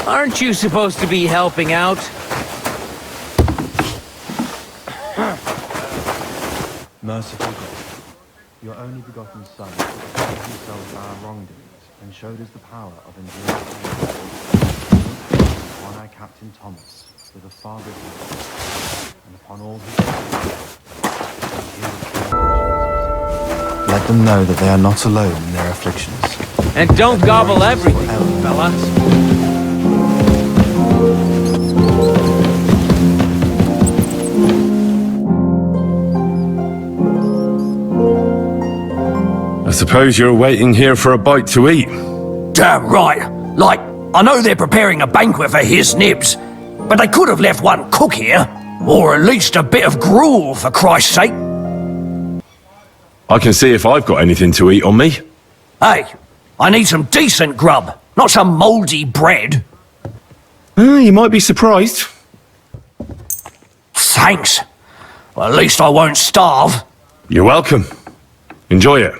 Aren't you supposed to be helping out? Merciful God, your only begotten Son forgave himself our wrongdoings and showed us the power of enduring pain. Upon our Captain Thomas, with the Father's love, and upon all his let them know that they are not alone in their afflictions. And don't gobble everything, fella. I suppose you're waiting here for a bite to eat. Damn right. Like, I know they're preparing a banquet for his nibs, but they could have left one cook here. Or at least a bit of gruel, for Christ's sake. I can see if I've got anything to eat on me. Hey, I need some decent grub, not some mouldy bread. You might be surprised. Thanks. Well, at least I won't starve. You're welcome. Enjoy it.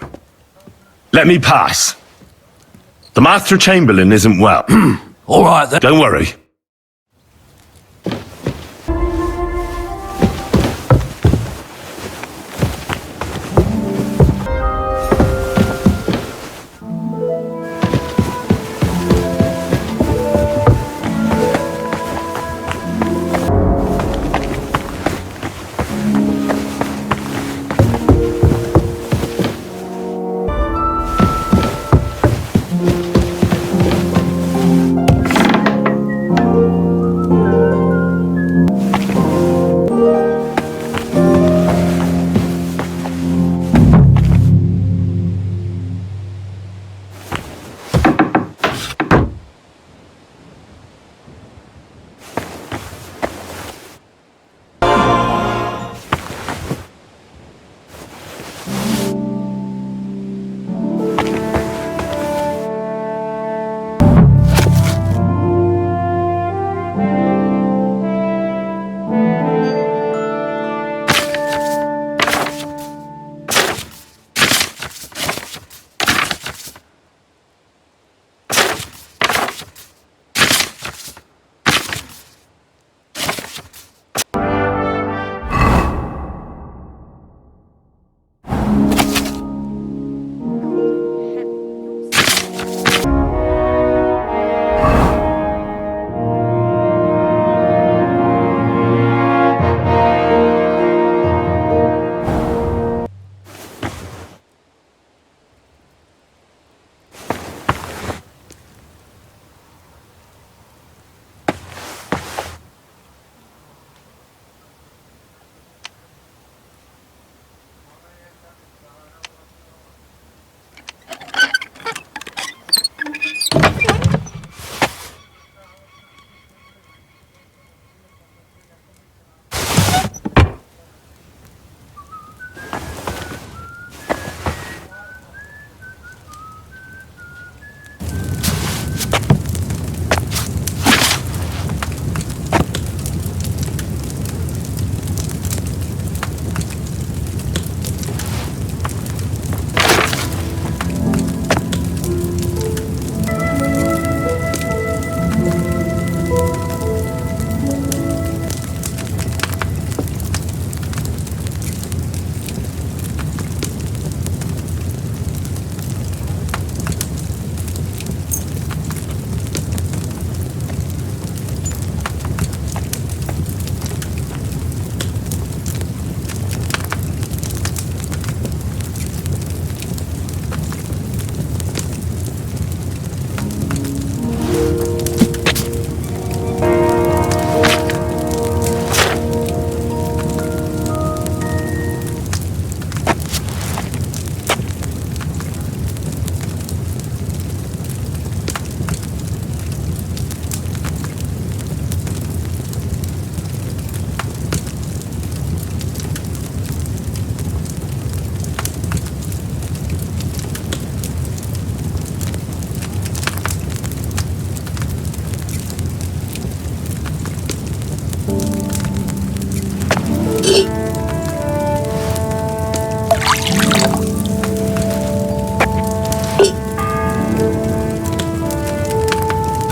Let me pass. The Master Chamberlain isn't well. All right, then. Don't worry.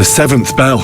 The 7th bell.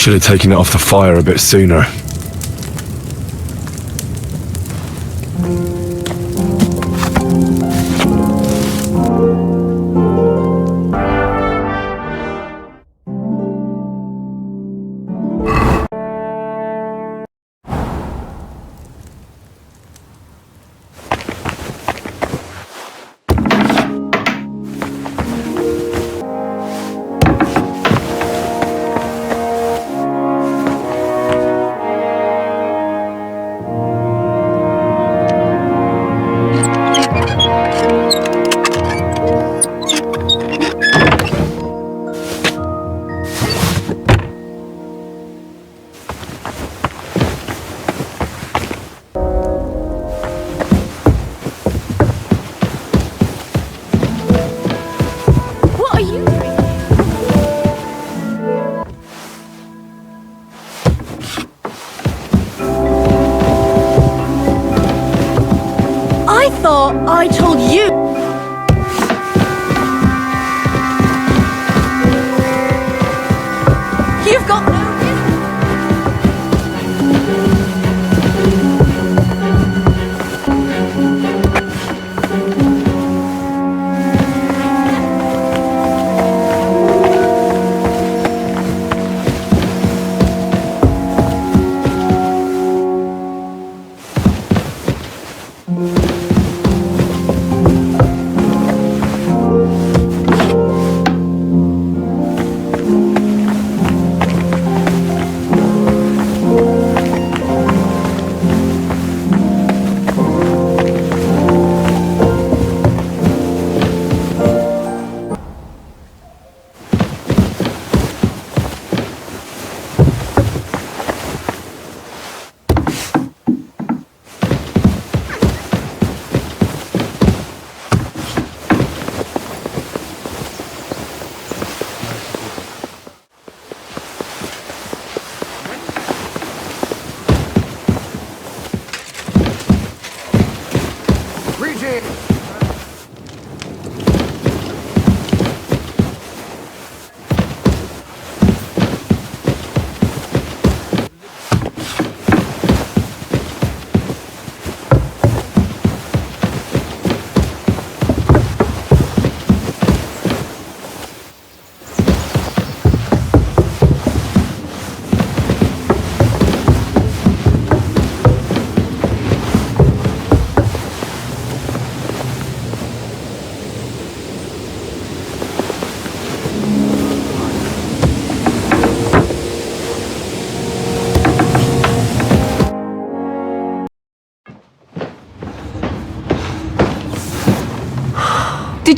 Should have taken it off the fire a bit sooner. I told you. You've got no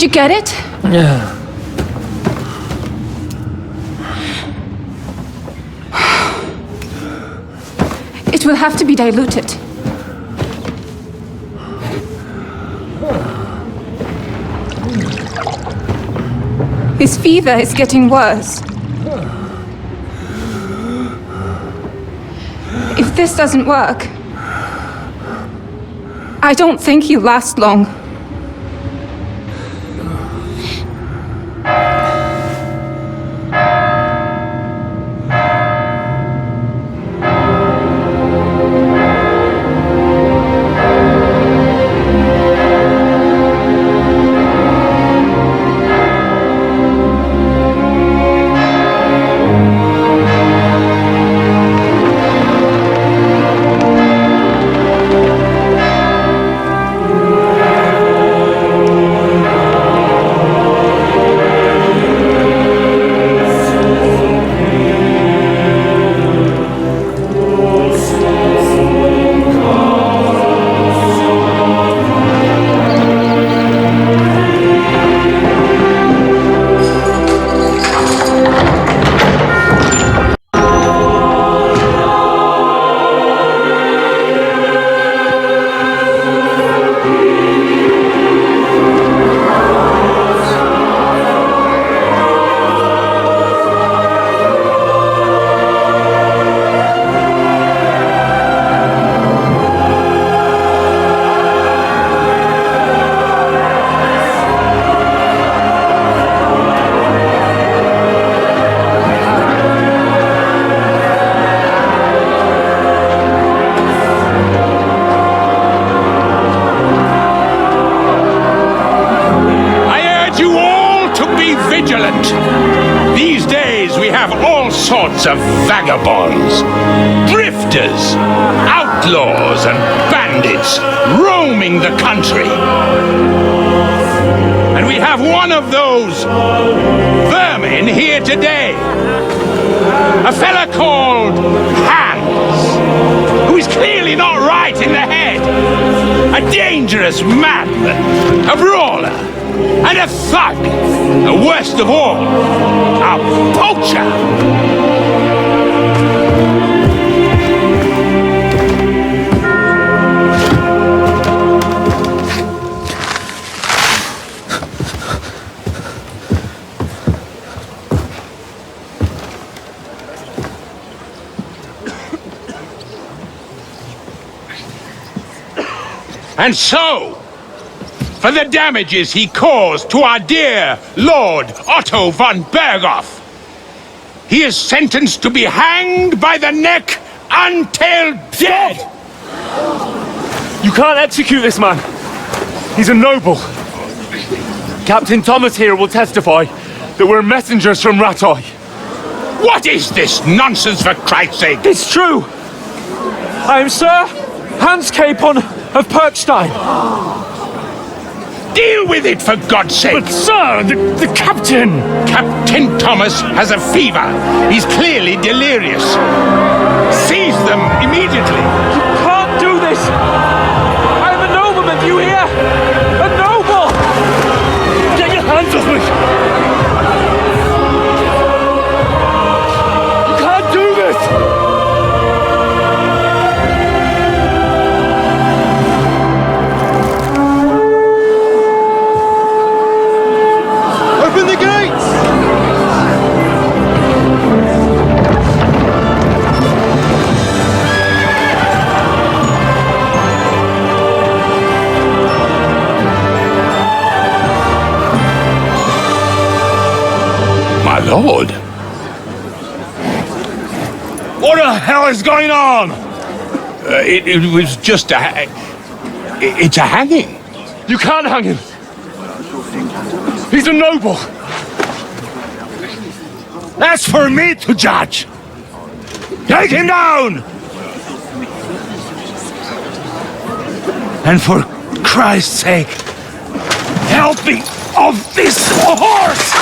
Did you get it? Yeah. It will have to be diluted. His fever is getting worse. If this doesn't work, I don't think he'll last long. Of vagabonds, drifters, outlaws and bandits roaming the country. And we have one of those vermin here today. A fella called Hans, who is clearly not right in the head. A dangerous madman, a brawler, and a thug. The worst of all, a poacher. And so, for the damages he caused to our dear Lord Otto von Berghoff, he is sentenced to be hanged by the neck until dead! You can't execute this man. He's a noble. Captain Thomas here will testify that we're messengers from Ratoi. What is this nonsense, for Christ's sake? It's true! I am Sir Hans Capon of Perkstein. Deal with it, for God's sake! But sir, the captain! Captain Thomas has a fever. He's clearly delirious. Seize them immediately. You can't do this! I'm a nobleman, do you hear? A noble! Get your hands off me! You can't do this! Open the gates! My lord? What the hell is going on? It was just it's a hanging. You can't hang him! He's a noble! That's for me to judge. Take him down! And for Christ's sake, help me off this horse!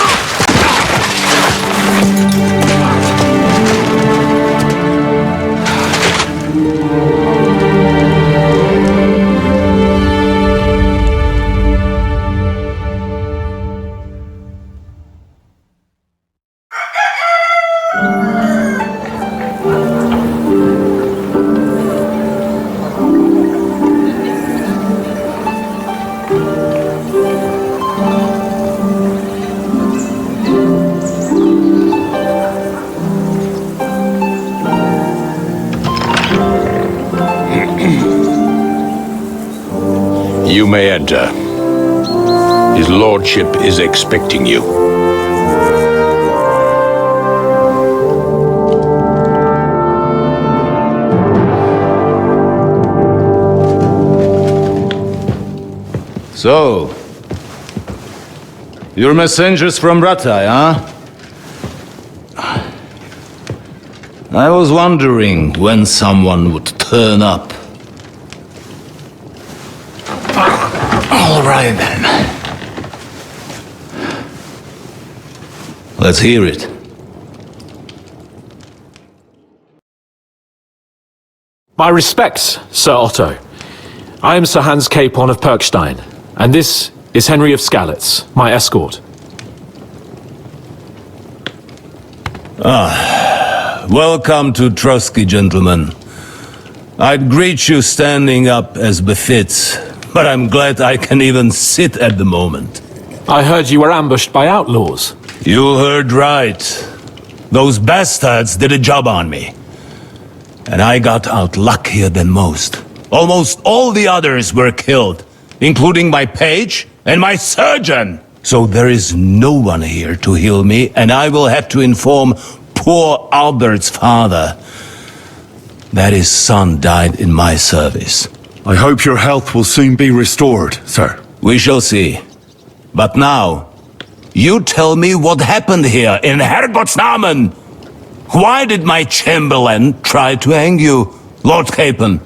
You may enter. His lordship is expecting you. So, you're messengers from Ratai, huh? I was wondering when someone would turn up. All right, then. Let's hear it. My respects, Sir Otto. I am Sir Hans Capon of Perkstein, and this is Henry of Skalitz, my escort. Welcome to Trotsky, gentlemen. I'd greet you standing up as befits, but I'm glad I can even sit at the moment. I heard you were ambushed by outlaws. You heard right. Those bastards did a job on me. And I got out luckier than most. Almost all the others were killed, including my page and my surgeon. So there is no one here to heal me, and I will have to inform poor Albert's father that his son died in my service. I hope your health will soon be restored, sir. We shall see. But now, you tell me what happened here in Herrgottsnamen. Why did my chamberlain try to hang you, Lord Capon?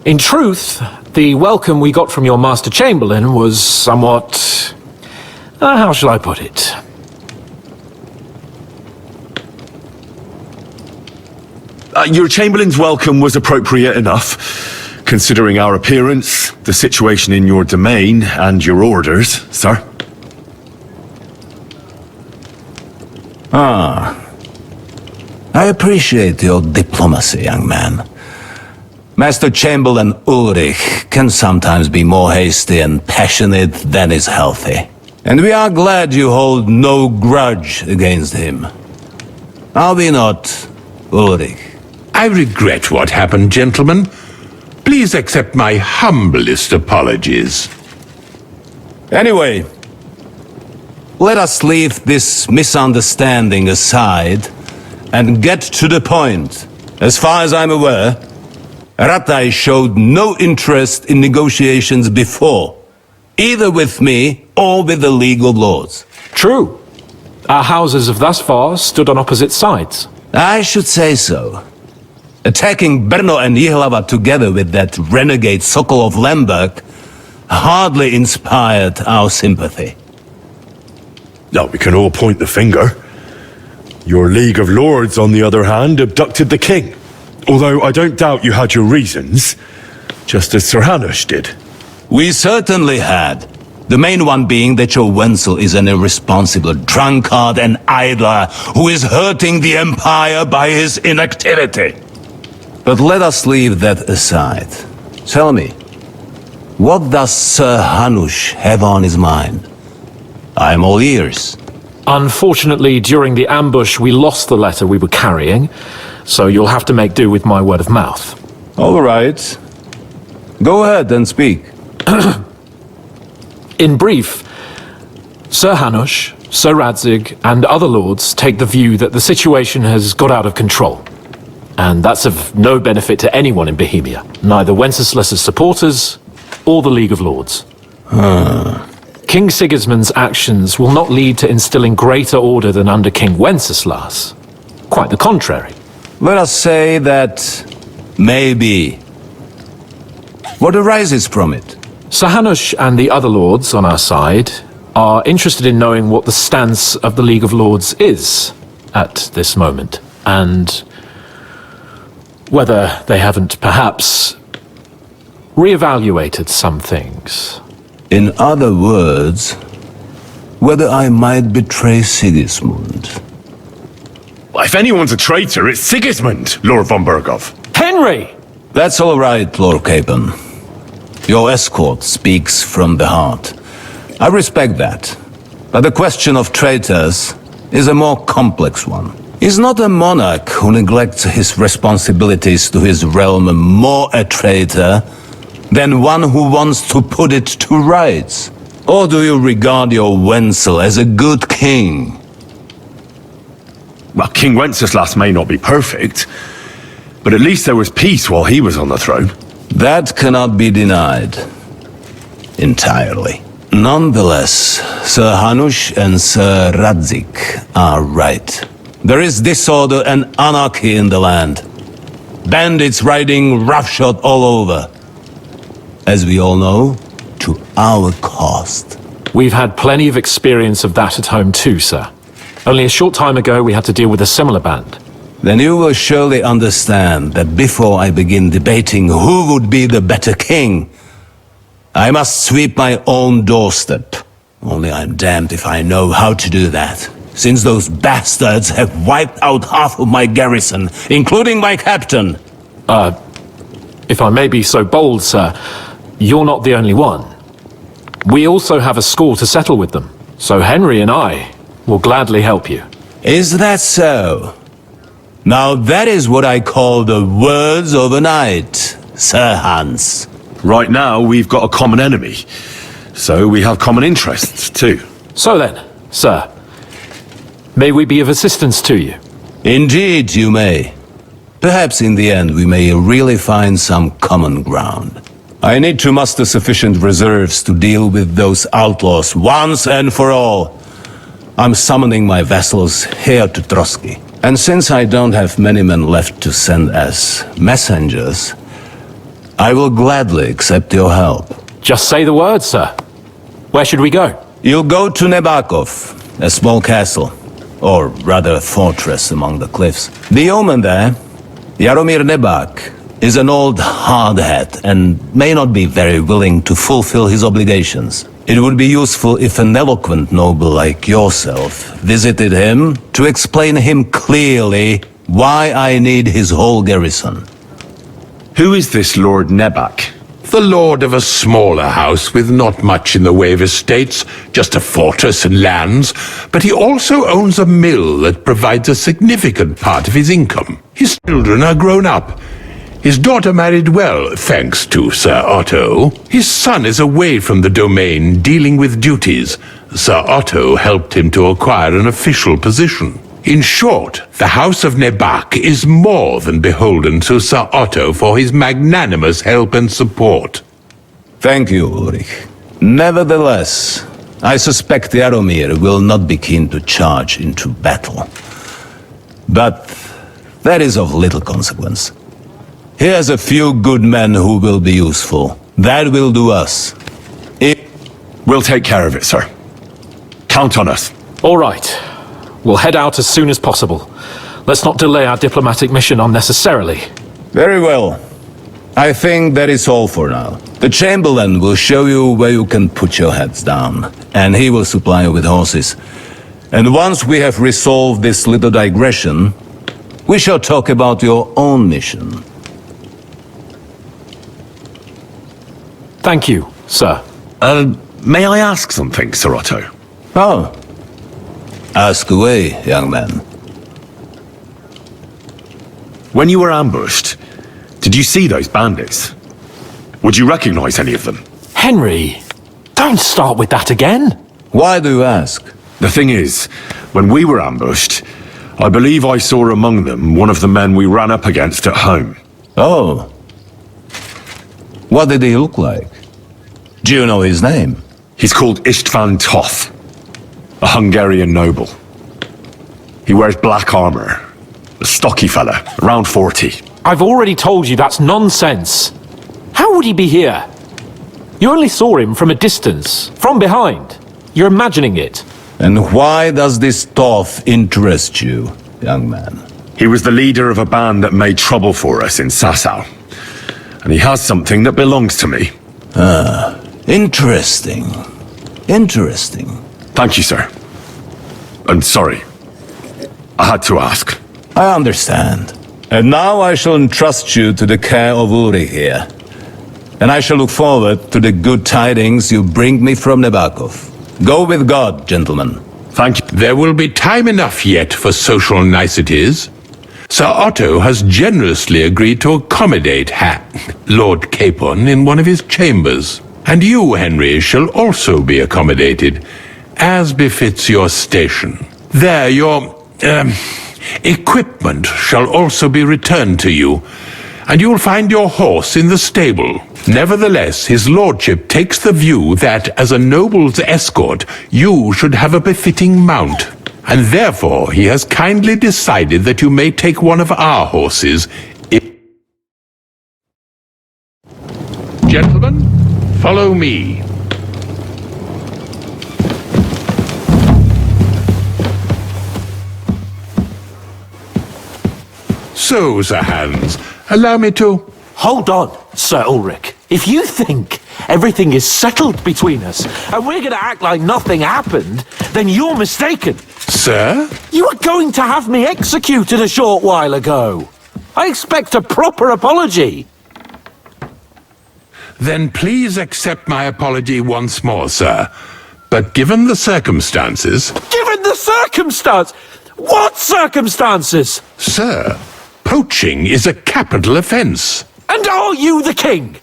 In truth, the welcome we got from your Master Chamberlain was somewhat... how shall I put it? Your Chamberlain's welcome was appropriate enough, considering our appearance, the situation in your domain, and your orders, sir. I appreciate your diplomacy, young man. Master Chamberlain Ulrich can sometimes be more hasty and passionate than is healthy. And we are glad you hold no grudge against him. Are we not, Ulrich? I regret what happened, gentlemen. Please accept my humblest apologies. Anyway, let us leave this misunderstanding aside and get to the point. As far as I'm aware, Ratai showed no interest in negotiations before, either with me or with the League of Lords. True. Our houses have thus far stood on opposite sides. I should say so. Attacking Brno and Jihlava together with that renegade Sokol of Lemberg hardly inspired our sympathy. Now, we can all point the finger. Your League of Lords, on the other hand, abducted the king. Although I don't doubt you had your reasons, just as Sir Hanush did. We certainly had. The main one being that your Wenzel is an irresponsible drunkard and idler who is hurting the Empire by his inactivity. But let us leave that aside. Tell me, what does Sir Hanush have on his mind? I'm all ears. Unfortunately, during the ambush, we lost the letter we were carrying, so you'll have to make do with my word of mouth. All right. Go ahead and speak. In brief, Sir Hanush, Sir Radzig, and other lords take the view that the situation has got out of control. And that's of no benefit to anyone in Bohemia, neither Wenceslas's supporters or the League of Lords. King Sigismund's actions will not lead to instilling greater order than under King Wenceslas. Quite the contrary. Let us say that maybe. What arises from it? Sir Hanush and the other lords on our side are interested in knowing what the stance of the League of Lords is at this moment, and whether they haven't perhaps reevaluated some things. In other words, whether I might betray Sigismund. If anyone's a traitor, it's Sigismund, Lord von Berghoff. Henry! That's all right, Lord Capon. Your escort speaks from the heart. I respect that. But the question of traitors is a more complex one. Is not a monarch who neglects his responsibilities to his realm more a traitor than one who wants to put it to rights? Or do you regard your Wenzel as a good king? Well, King Wenceslas may not be perfect, but at least there was peace while he was on the throne. That cannot be denied. Entirely. Nonetheless, Sir Hanush and Sir Radzik are right. There is disorder and anarchy in the land. Bandits riding roughshod all over. As we all know, to our cost. We've had plenty of experience of that at home too, sir. Only a short time ago we had to deal with a similar band. Then you will surely understand that before I begin debating who would be the better king, I must sweep my own doorstep. Only I'm damned if I know how to do that, since those bastards have wiped out half of my garrison, including my captain. If I may be so bold, sir, you're not the only one. We also have a score to settle with them, so Henry and I will gladly help you. Is that so? Now that is what I call the words of a knight, Sir Hans. Right now, we've got a common enemy, so we have common interests too. So then, sir, may we be of assistance to you? Indeed you may. Perhaps in the end we may really find some common ground. I need to muster sufficient reserves to deal with those outlaws once and for all. I'm summoning my vassals here to Trotsky. And since I don't have many men left to send as messengers, I will gladly accept your help. Just say the word, sir. Where should we go? You'll go to Nebakov, a small castle, or rather a fortress among the cliffs. The yeoman there, Jaromir Nebak, is an old hardhat and may not be very willing to fulfill his obligations. It would be useful if an eloquent noble like yourself visited him to explain him clearly why I need his whole garrison. Who is this Lord Nebak? The lord of a smaller house with not much in the way of estates, just a fortress and lands, but he also owns a mill that provides a significant part of his income. His children are grown up. His daughter married well, thanks to Sir Otto. His son is away from the domain, dealing with duties. Sir Otto helped him to acquire an official position. In short, the House of Nebak is more than beholden to Sir Otto for his magnanimous help and support. Thank you, Ulrich. Nevertheless, I suspect Jaromir will not be keen to charge into battle. But that is of little consequence. Here's a few good men who will be useful. That will do us. We'll take care of it, sir. Count on us. All right. We'll head out as soon as possible. Let's not delay our diplomatic mission unnecessarily. Very well. I think that is all for now. The Chamberlain will show you where you can put your heads down, and he will supply you with horses. And once we have resolved this little digression, we shall talk about your own mission. Thank you, sir. May I ask something, Sir Otto? Oh. Ask away, young man. When you were ambushed, did you see those bandits? Would you recognize any of them? Henry, don't start with that again. Why do you ask? The thing is, when we were ambushed, I believe I saw among them one of the men we ran up against at home. Oh. What did he look like? Do you know his name? He's called Istvan Toth, a Hungarian noble. He wears black armor. A stocky fella, around 40. I've already told you that's nonsense. How would he be here? You only saw him from a distance, from behind. You're imagining it. And why does this Toth interest you, young man? He was the leader of a band that made trouble for us in Sasau. And he has something that belongs to me. Ah, interesting. Interesting. Thank you, sir. And sorry. I had to ask. I understand. And now I shall entrust you to the care of Ulrich here. And I shall look forward to the good tidings you bring me from Nebakov. Go with God, gentlemen. Thank you. There will be time enough yet for social niceties. Sir Otto has generously agreed to accommodate Lord Capon in one of his chambers. And you, Henry, shall also be accommodated, as befits your station. There, your, equipment shall also be returned to you, and you'll find your horse in the stable. Nevertheless, his lordship takes the view that, as a noble's escort, you should have a befitting mount. And therefore, he has kindly decided that you may take one of our horses. Gentlemen, follow me. So, Sir Hans, allow me to... Hold on, Sir Ulrich. If you think everything is settled between us, and we're going to act like nothing happened, then you're mistaken. Sir? You were going to have me executed a short while ago. I expect a proper apology. Then please accept my apology once more, sir. But given the circumstances... Given the circumstance? What circumstances? Sir, poaching is a capital offence. And are you the king?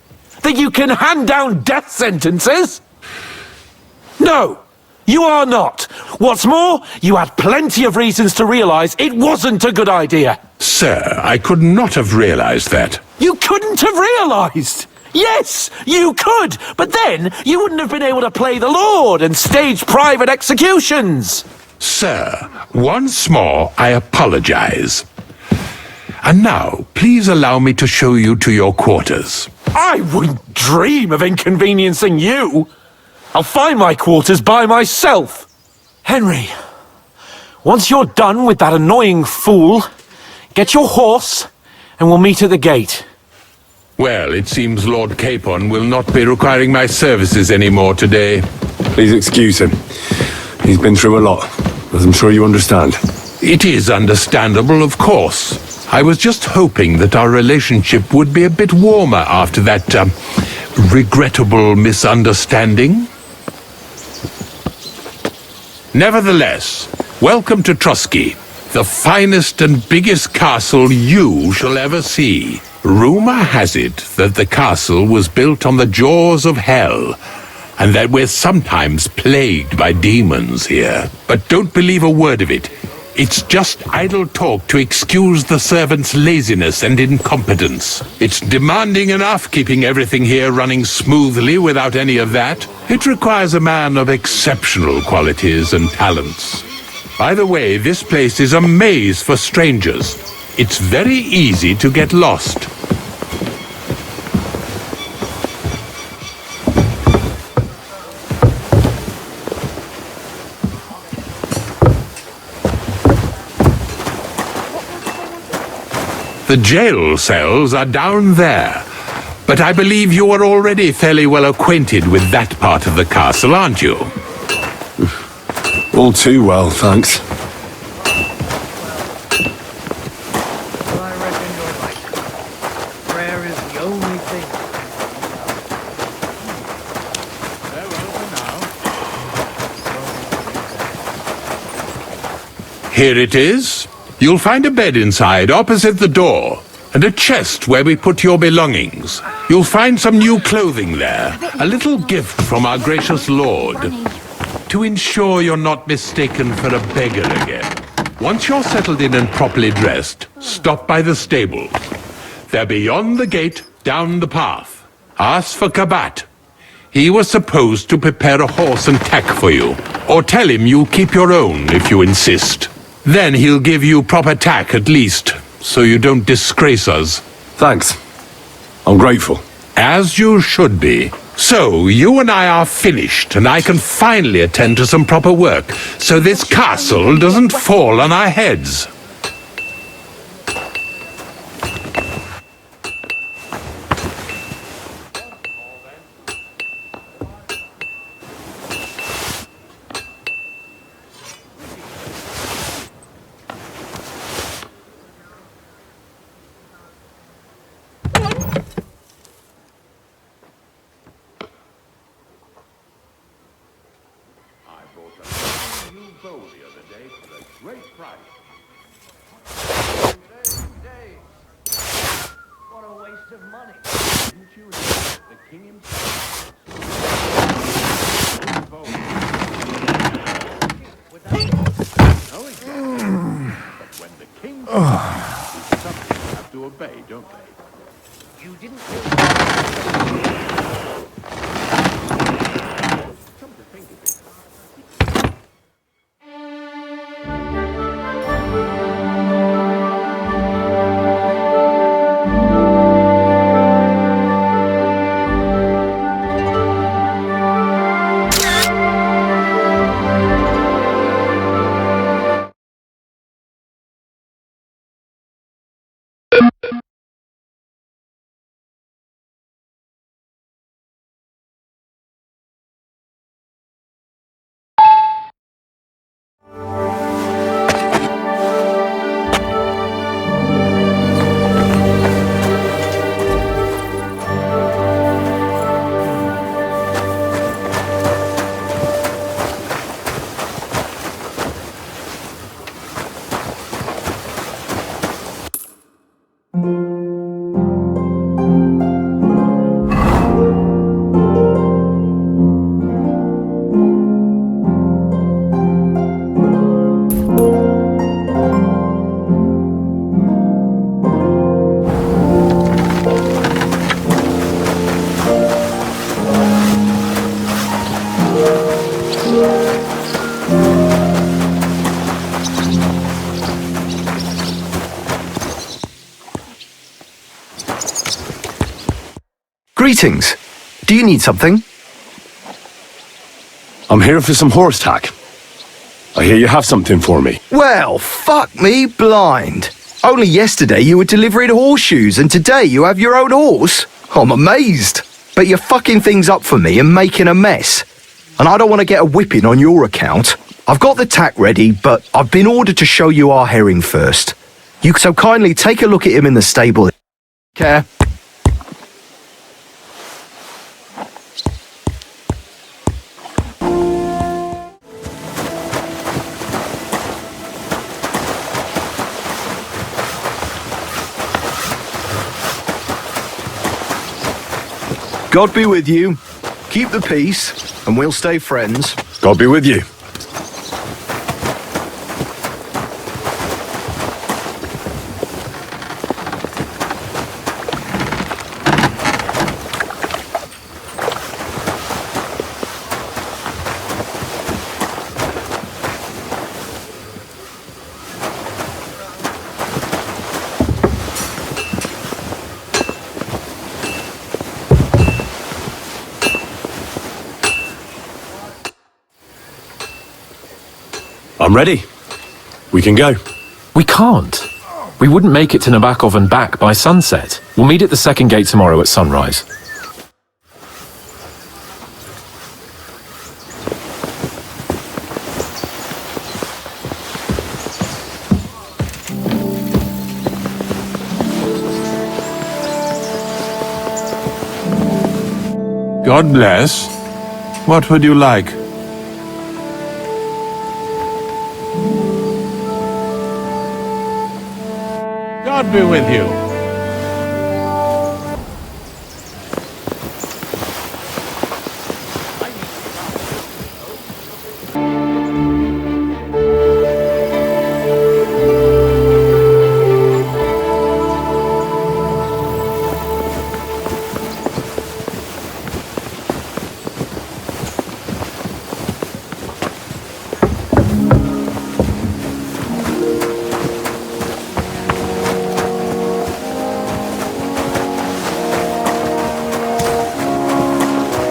That you can hand down death sentences? No, you are not. What's more, you had plenty of reasons to realise it wasn't a good idea. Sir, I could not have realised that. You couldn't have realised? Yes, you could, but then you wouldn't have been able to play the Lord and stage private executions. Sir, once more I apologise. And now, please allow me to show you to your quarters. I wouldn't dream of inconveniencing you. I'll find my quarters by myself. Henry, once you're done with that annoying fool, get your horse and we'll meet at the gate. Well, it seems Lord Capon will not be requiring my services anymore today. Please excuse him. He's been through a lot, as I'm sure you understand. It is understandable, of course. I was just hoping that our relationship would be a bit warmer after that, regrettable misunderstanding. Nevertheless, welcome to Trotsky, the finest and biggest castle you shall ever see. Rumor has it that the castle was built on the jaws of hell, and that we're sometimes plagued by demons here. But don't believe a word of it. It's just idle talk to excuse the servants' laziness and incompetence. It's demanding enough keeping everything here running smoothly without any of that. It requires a man of exceptional qualities and talents. By the way, this place is a maze for strangers. It's very easy to get lost. The jail cells are down there, but I believe you are already fairly well acquainted with that part of the castle, aren't you? All too well, thanks. Well, I reckon you're right. Prayer is the only thing. Here it is. You'll find a bed inside, opposite the door, and a chest where we put your belongings. You'll find some new clothing there, a little gift from our gracious lord, to ensure you're not mistaken for a beggar again. Once you're settled in and properly dressed, stop by the stable. They're beyond the gate, down the path. Ask for Kabat. He was supposed to prepare a horse and tack for you, or tell him you'll keep your own if you insist. Then he'll give you proper tack at least, so you don't disgrace us. Thanks. I'm grateful. As you should be. So, you and I are finished, and I can finally attend to some proper work, so this castle doesn't fall on our heads. bow the other day for a great price. What a waste of money. Didn't you hear that the king himself? No, exactly. But when the king his subjects have to obey, don't they? You didn't Come to think of it. Greetings. Do you need something? I'm here for some horse tack. I hear you have something for me. Well, fuck me blind. Only yesterday you were delivering horseshoes and today you have your own horse? I'm amazed. But you're fucking things up for me and making a mess. And I don't want to get a whipping on your account. I've got the tack ready, but I've been ordered to show you our herring first. You so kindly take a look at him in the stable. Care. God be with you. Keep the peace, and we'll stay friends. God be with you. I'm ready. We can go. We can't. We wouldn't make it to Nabokov and back by sunset. We'll meet at the second gate tomorrow at sunrise. God bless. What would you like? God be with you.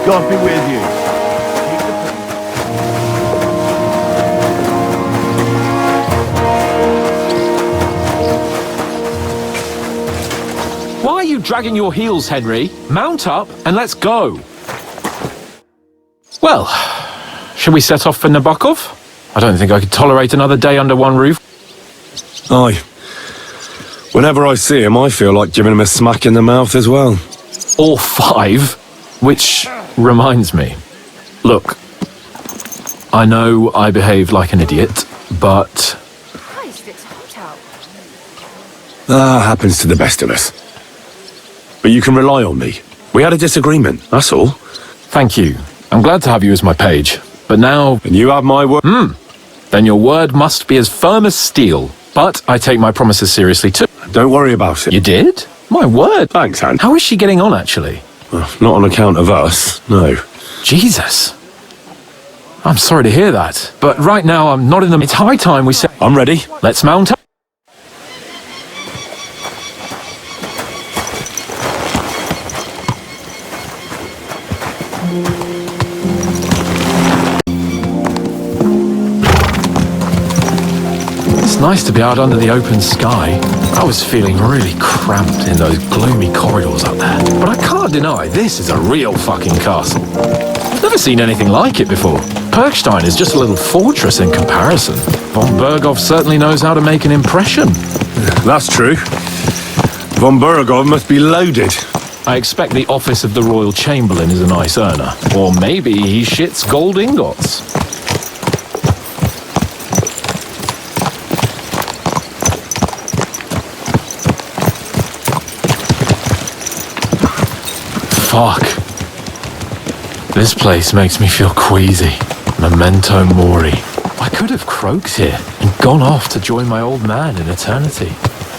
God be with you. Why are you dragging your heels, Henry? Mount up and let's go. Well, shall we set off for Nabokov? I don't think I could tolerate another day under one roof. Aye. Whenever I see him, I feel like giving him a smack in the mouth as well. Or 5, which reminds me. Look, I know I behaved like an idiot, but Christ, it's hot out. That happens to the best of us. But you can rely on me. We had a disagreement, that's all. thank you. I'm glad to have you as my page. But now... And you have my word. Then your word must be as firm as steel. But I take my promises seriously too. Don't worry about it. You did? My word. Thanks, Han. How is she getting on, actually? Well, not on account of us, no. Jesus. I'm sorry to hear that. But right now, I'm not in the... It's high time we say... I'm ready. Let's mount up. It's nice to be out under the open sky. I was feeling really cramped in those gloomy corridors up there. But I can't deny, this is a real fucking castle. I've never seen anything like it before. Perkstein is just a little fortress in comparison. Von Berghoff certainly knows how to make an impression. That's true. Von Berghoff must be loaded. I expect the office of the Royal Chamberlain is a nice earner. Or maybe he shits gold ingots. Fuck. This place makes me feel queasy. Memento mori. I could have croaked here and gone off to join my old man in eternity.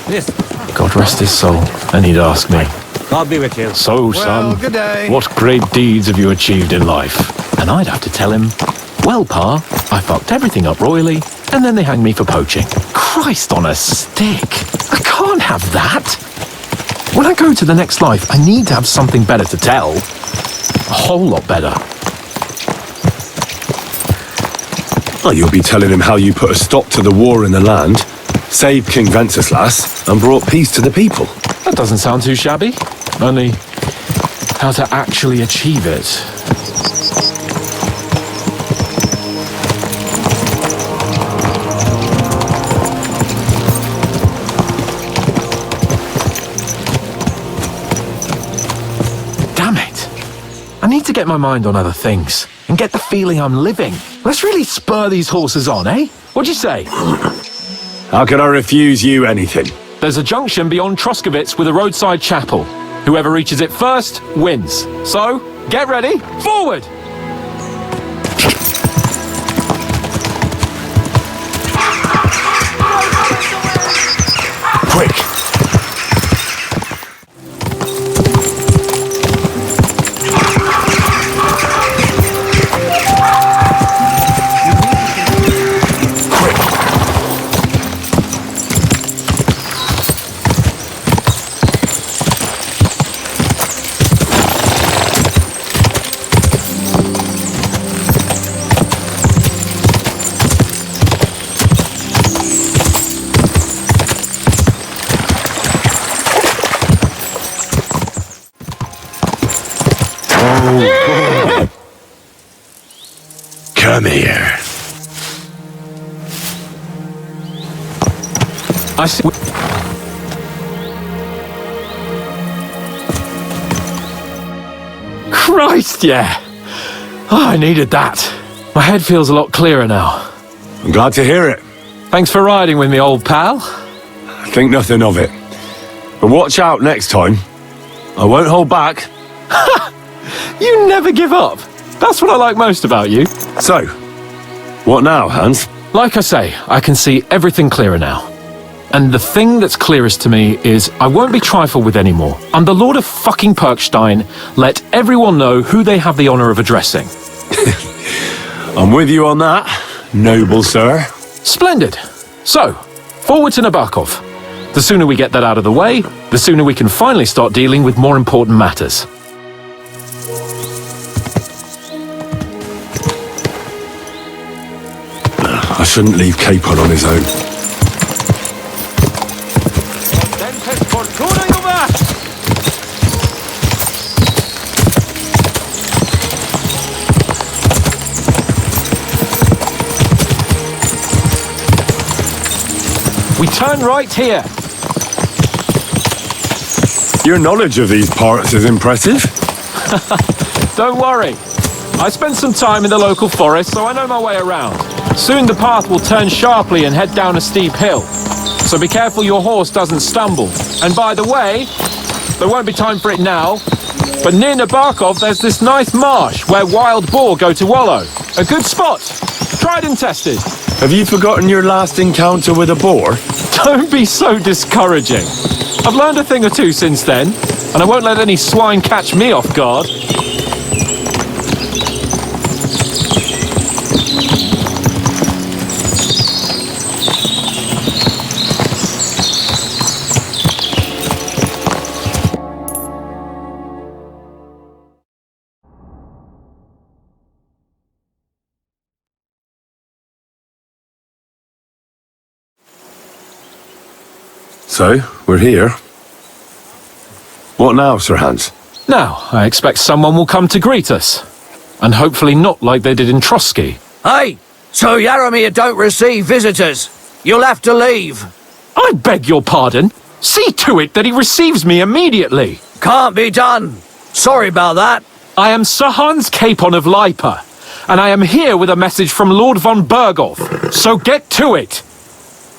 Yes. God rest his soul, and he'd ask me, God be with you. "So, son, good day. what great deeds have you achieved in life?" And I'd have to tell him, "Well, Pa, I fucked everything up royally, and then they hanged me for poaching." Christ on a stick! I can't have that! When I go to the next life, I need to have something better to tell. A whole lot better. Well, you'll be telling him how you put a stop to the war in the land, saved King Wenceslas, and brought peace to the people. That doesn't sound too shabby. Only, how to actually achieve it. Damn it! I need to get my mind on other things, and get the feeling I'm living. Let's really spur these horses on, eh? What'd you say? How can I refuse you anything? There's a junction beyond Troskovitz with a roadside chapel. Whoever reaches it first wins. So, get ready, forward! Quick! Come here. I see. Christ, yeah! Oh, I needed that. My head feels a lot clearer now. I'm glad to hear it. Thanks for riding with me, old pal. Think nothing of it. But watch out next time. I won't hold back. You never give up. That's what I like most about you. So, what now, Hans? Like I say, I can see everything clearer now. And the thing that's clearest to me is I won't be trifled with anymore. I'm the Lord of fucking Perkstein. Let everyone know who they have the honor of addressing. I'm with you on that, noble sir. Splendid. So, forward to Nabokov. The sooner we get that out of the way, the sooner we can finally start dealing with more important matters. I shouldn't leave Capon on his own. We turn right here. Your knowledge of these parts is impressive. Don't worry. I spent some time in the local forest, so I know my way around. Soon the path will turn sharply and head down a steep hill. So be careful your horse doesn't stumble. And by the way, there won't be time for it now, but near Nabokov there's this nice marsh where wild boar go to wallow. A good spot. Tried and tested. Have you forgotten your last encounter with a boar? Don't be so discouraging. I've learned a thing or two since then, and I won't let any swine catch me off guard. So, we're here. What now, Sir Hans? Now, I expect someone will come to greet us. And hopefully not like they did in Trotsky. Hey! So Jaromir don't receive visitors. You'll have to leave. I beg your pardon. See to it that he receives me immediately. Can't be done. Sorry about that. I am Sir Hans Capon of Lipa, and I am here with a message from Lord von Berghoff. So get to it.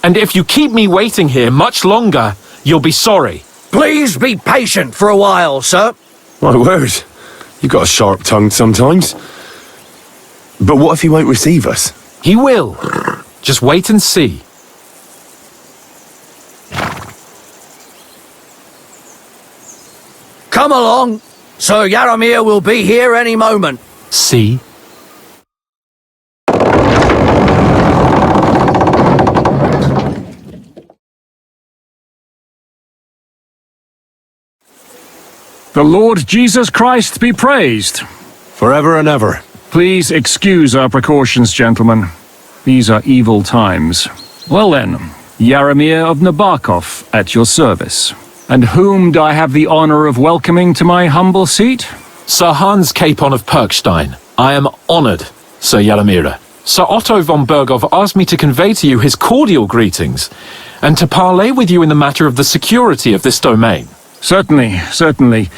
And if you keep me waiting here much longer, you'll be sorry. Please be patient for a while, sir. My word. You got a sharp tongue sometimes. But what if he won't receive us? He will. Just wait and see. Come along. Sir Jaromir will be here any moment. See? The Lord Jesus Christ be praised. Forever and ever. Please excuse our precautions, gentlemen. These are evil times. Well then, Jaromir of Nabokov at your service. And whom do I have the honor of welcoming to my humble seat? Sir Hans Capon of Perkstein. I am honored, Sir Jaromir. Sir Otto von Berghoff asked me to convey to you his cordial greetings, and to parley with you in the matter of the security of this domain. Certainly, certainly.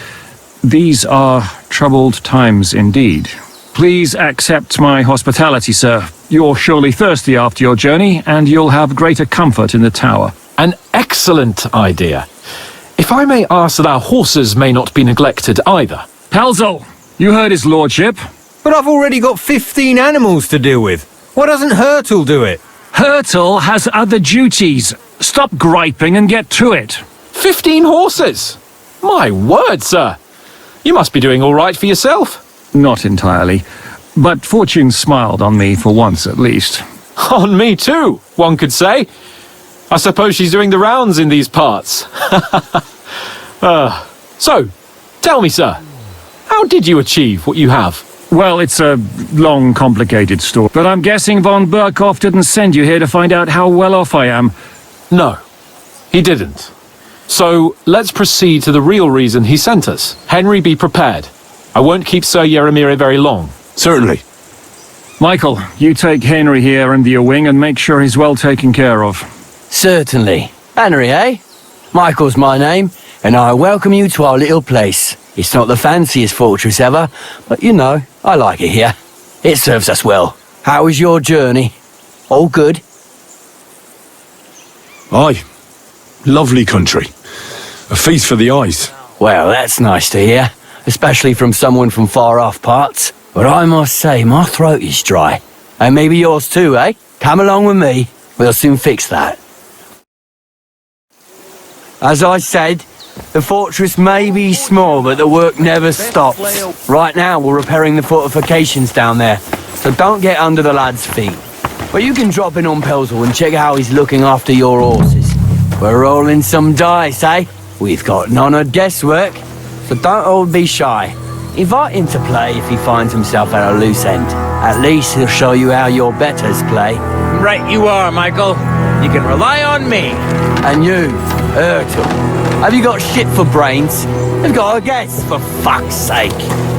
These are troubled times indeed. Please accept my hospitality, sir. You're surely thirsty after your journey, and you'll have greater comfort in the tower. An excellent idea. If I may ask that our horses may not be neglected either. Pelzel, you heard his lordship. But I've already got 15 animals to deal with. Why doesn't Hurtle do it? Hurtle has other duties. Stop griping and get to it. 15 horses? My word, sir. You must be doing all right for yourself. Not entirely. But fortune smiled on me for once at least. On me too, one could say. I suppose she's doing the rounds in these parts. So, tell me, sir, how did you achieve what you have? Well, it's a long, complicated story. But I'm guessing von Berghoff didn't send you here to find out how well off I am. No, he didn't. So, let's proceed to the real reason he sent us. Henry, be prepared. I won't keep Sir Jaromir very long. Certainly. Michael, you take Henry here under your wing and make sure he's well taken care of. Certainly. Henry, eh? Michael's my name, and I welcome you to our little place. It's not the fanciest fortress ever, but you know, I like it here. It serves us well. How was your journey? All good? Aye. Lovely country. A feast for the eyes. Well, that's nice to hear, especially from someone from far-off parts. But I must say, my throat is dry. And maybe yours too, eh? Come along with me. We'll soon fix that. As I said, the fortress may be small, but the work never stops. Right now, we're repairing the fortifications down there, so don't get under the lad's feet. But you can drop in on Pelzel and check how he's looking after your horses. We're rolling some dice, eh? We've got none of guesswork, so don't all be shy. Invite him to play if he finds himself at a loose end. At least he'll show you how your betters play. Right you are, Michael. You can rely on me. And you, Hurtle, have you got shit for brains? You've got a guess, for fuck's sake.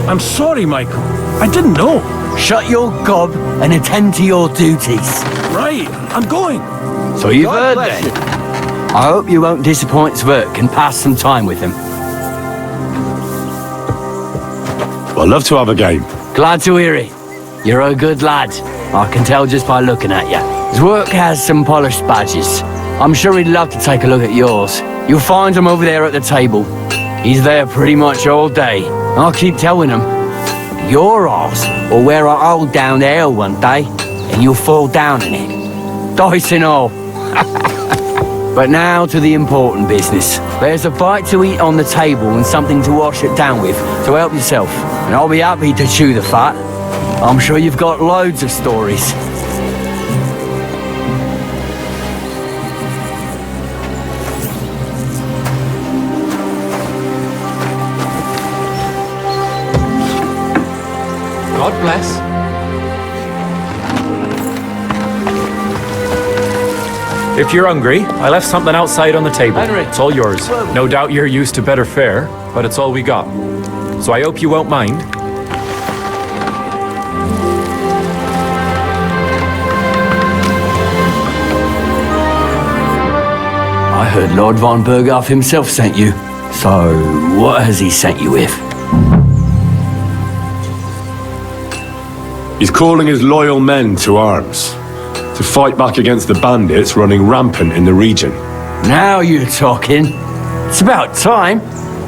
I'm sorry, Michael. I didn't know. Shut your gob and attend to your duties. Right, I'm going. So you've heard then. I hope you won't disappoint Sverk and pass some time with him. I'd love to have a game. Glad to hear it. You're a good lad. I can tell just by looking at you. His work has some polished badges. I'm sure he'd love to take a look at yours. You'll find him over there at the table. He's there pretty much all day. I'll keep telling him. Your arse will wear a hole down there one day, and you'll fall down in it. Dice and all. But now to the important business. There's a bite to eat on the table and something to wash it down with, so help yourself. And I'll be happy to chew the fat. I'm sure you've got loads of stories. God bless. If you're hungry, I left something outside on the table. Henry. It's all yours. No doubt you're used to better fare, but it's all we got. So I hope you won't mind. I heard Lord von Berghoff himself sent you. So, what has he sent you with? He's calling his loyal men to arms, to fight back against the bandits running rampant in the region. Now you're talking. It's about time.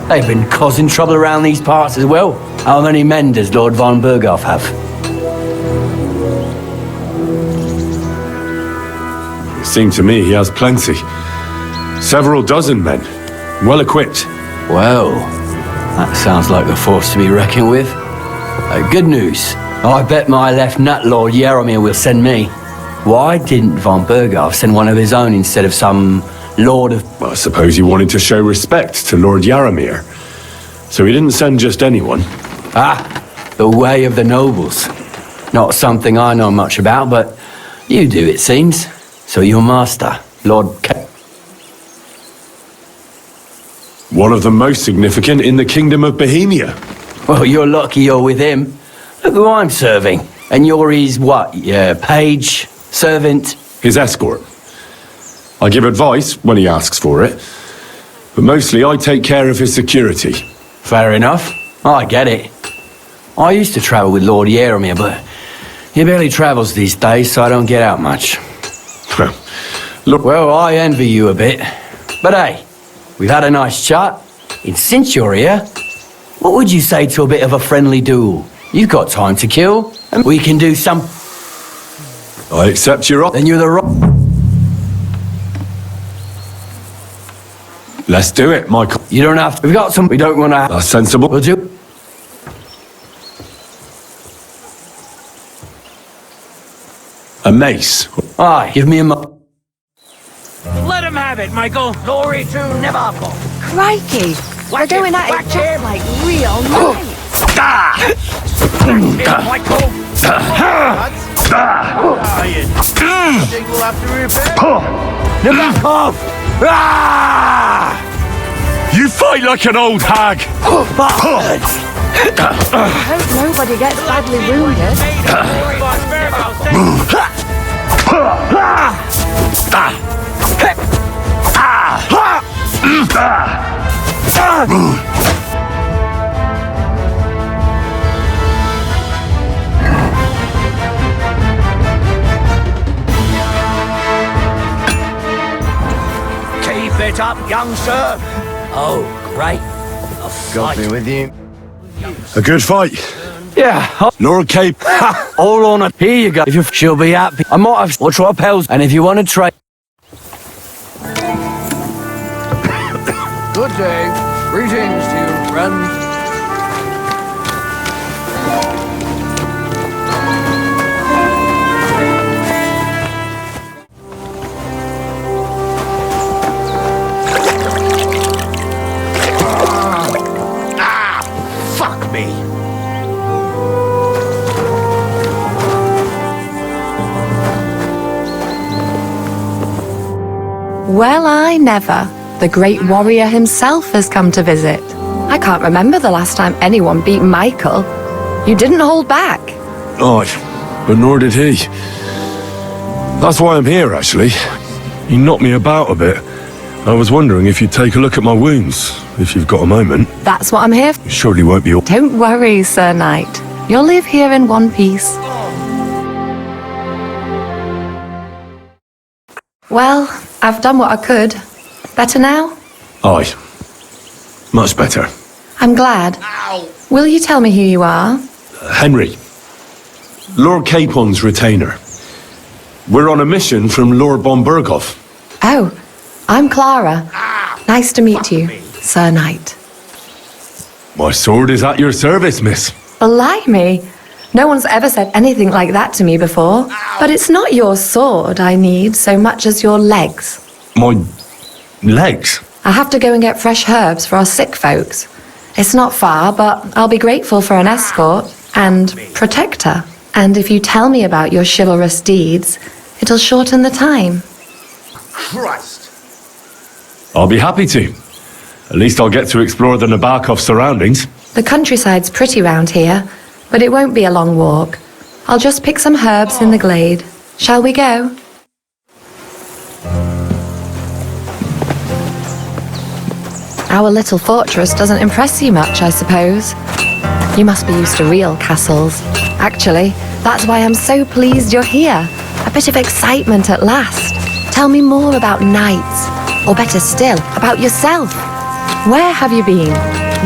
They've been causing trouble around these parts as well. How many men does Lord von Berghoff have? It seemed to me he has plenty. Several dozen men, well equipped. Well, that sounds like a force to be reckoned with. Good news. I bet my left nut Lord Jaromir will send me. Why didn't von Berghoff send one of his own instead of some lord of... Well, I suppose he wanted to show respect to Lord Jaromir. So he didn't send just anyone. Ah, the way of the nobles. Not something I know much about, but you do, it seems. So your master, Lord K... One of the most significant in the Kingdom of Bohemia. Well, you're lucky you're with him. Look who I'm serving. And you're his, what, page, servant? His escort. I give advice when he asks for it, but mostly I take care of his security. Fair enough. I get it. I used to travel with Lord Jaromir, but he barely travels these days, so I don't get out much. Look, well, I envy you a bit. But hey, we've had a nice chat. And since you're here, what would you say to a bit of a friendly duel? You've got time to kill, and we can do some... I accept your offer. Then you're the right... Let's do it, Michael. You don't have to... We've got some... We don't want to... That's sensible. We'll do... A mace. Aye, give me a Let him have it, Michael. Glory to Nevapo. Crikey! We're going at it just like real knights. Michael. You fight like an old hag. I hope nobody gets badly wounded. Keep it up, young sir. Oh, great. God be with you. A good fight. Yeah. Lord Cape. All on it. Here you go. If she'll be happy. I might have... We'll try pals. And if you want to trade... Good day. Greetings to you, friend. Fuck me. Well, I never. The great warrior himself has come to visit. I can't remember the last time anyone beat Michael. You didn't hold back. Oh, but nor did he. That's why I'm here, actually. He knocked me about a bit. I was wondering if you'd take a look at my wounds, if you've got a moment. That's what I'm here for. It surely won't be all... Don't worry, Sir Knight. You'll live here in one piece. Well, I've done what I could. Better now? Aye. Much better. I'm glad. Will you tell me who you are? Henry. Lord Capon's retainer. We're on a mission from Lord von Berghoff. Oh, I'm Clara. Nice to meet you, Sir Knight. My sword is at your service, miss. Blimey! No one's ever said anything like that to me before. But it's not your sword I need so much as your legs. My legs? I have to go and get fresh herbs for our sick folks. It's not far, but I'll be grateful for an escort and protector. And if you tell me about your chivalrous deeds, it'll shorten the time. Christ! I'll be happy to. At least I'll get to explore the Nabokov surroundings. The countryside's pretty round here, but it won't be a long walk. I'll just pick some herbs in the glade. Shall we go? Our little fortress doesn't impress you much, I suppose. You must be used to real castles. Actually, that's why I'm so pleased you're here. A bit of excitement at last. Tell me more about knights, or better still, about yourself. Where have you been?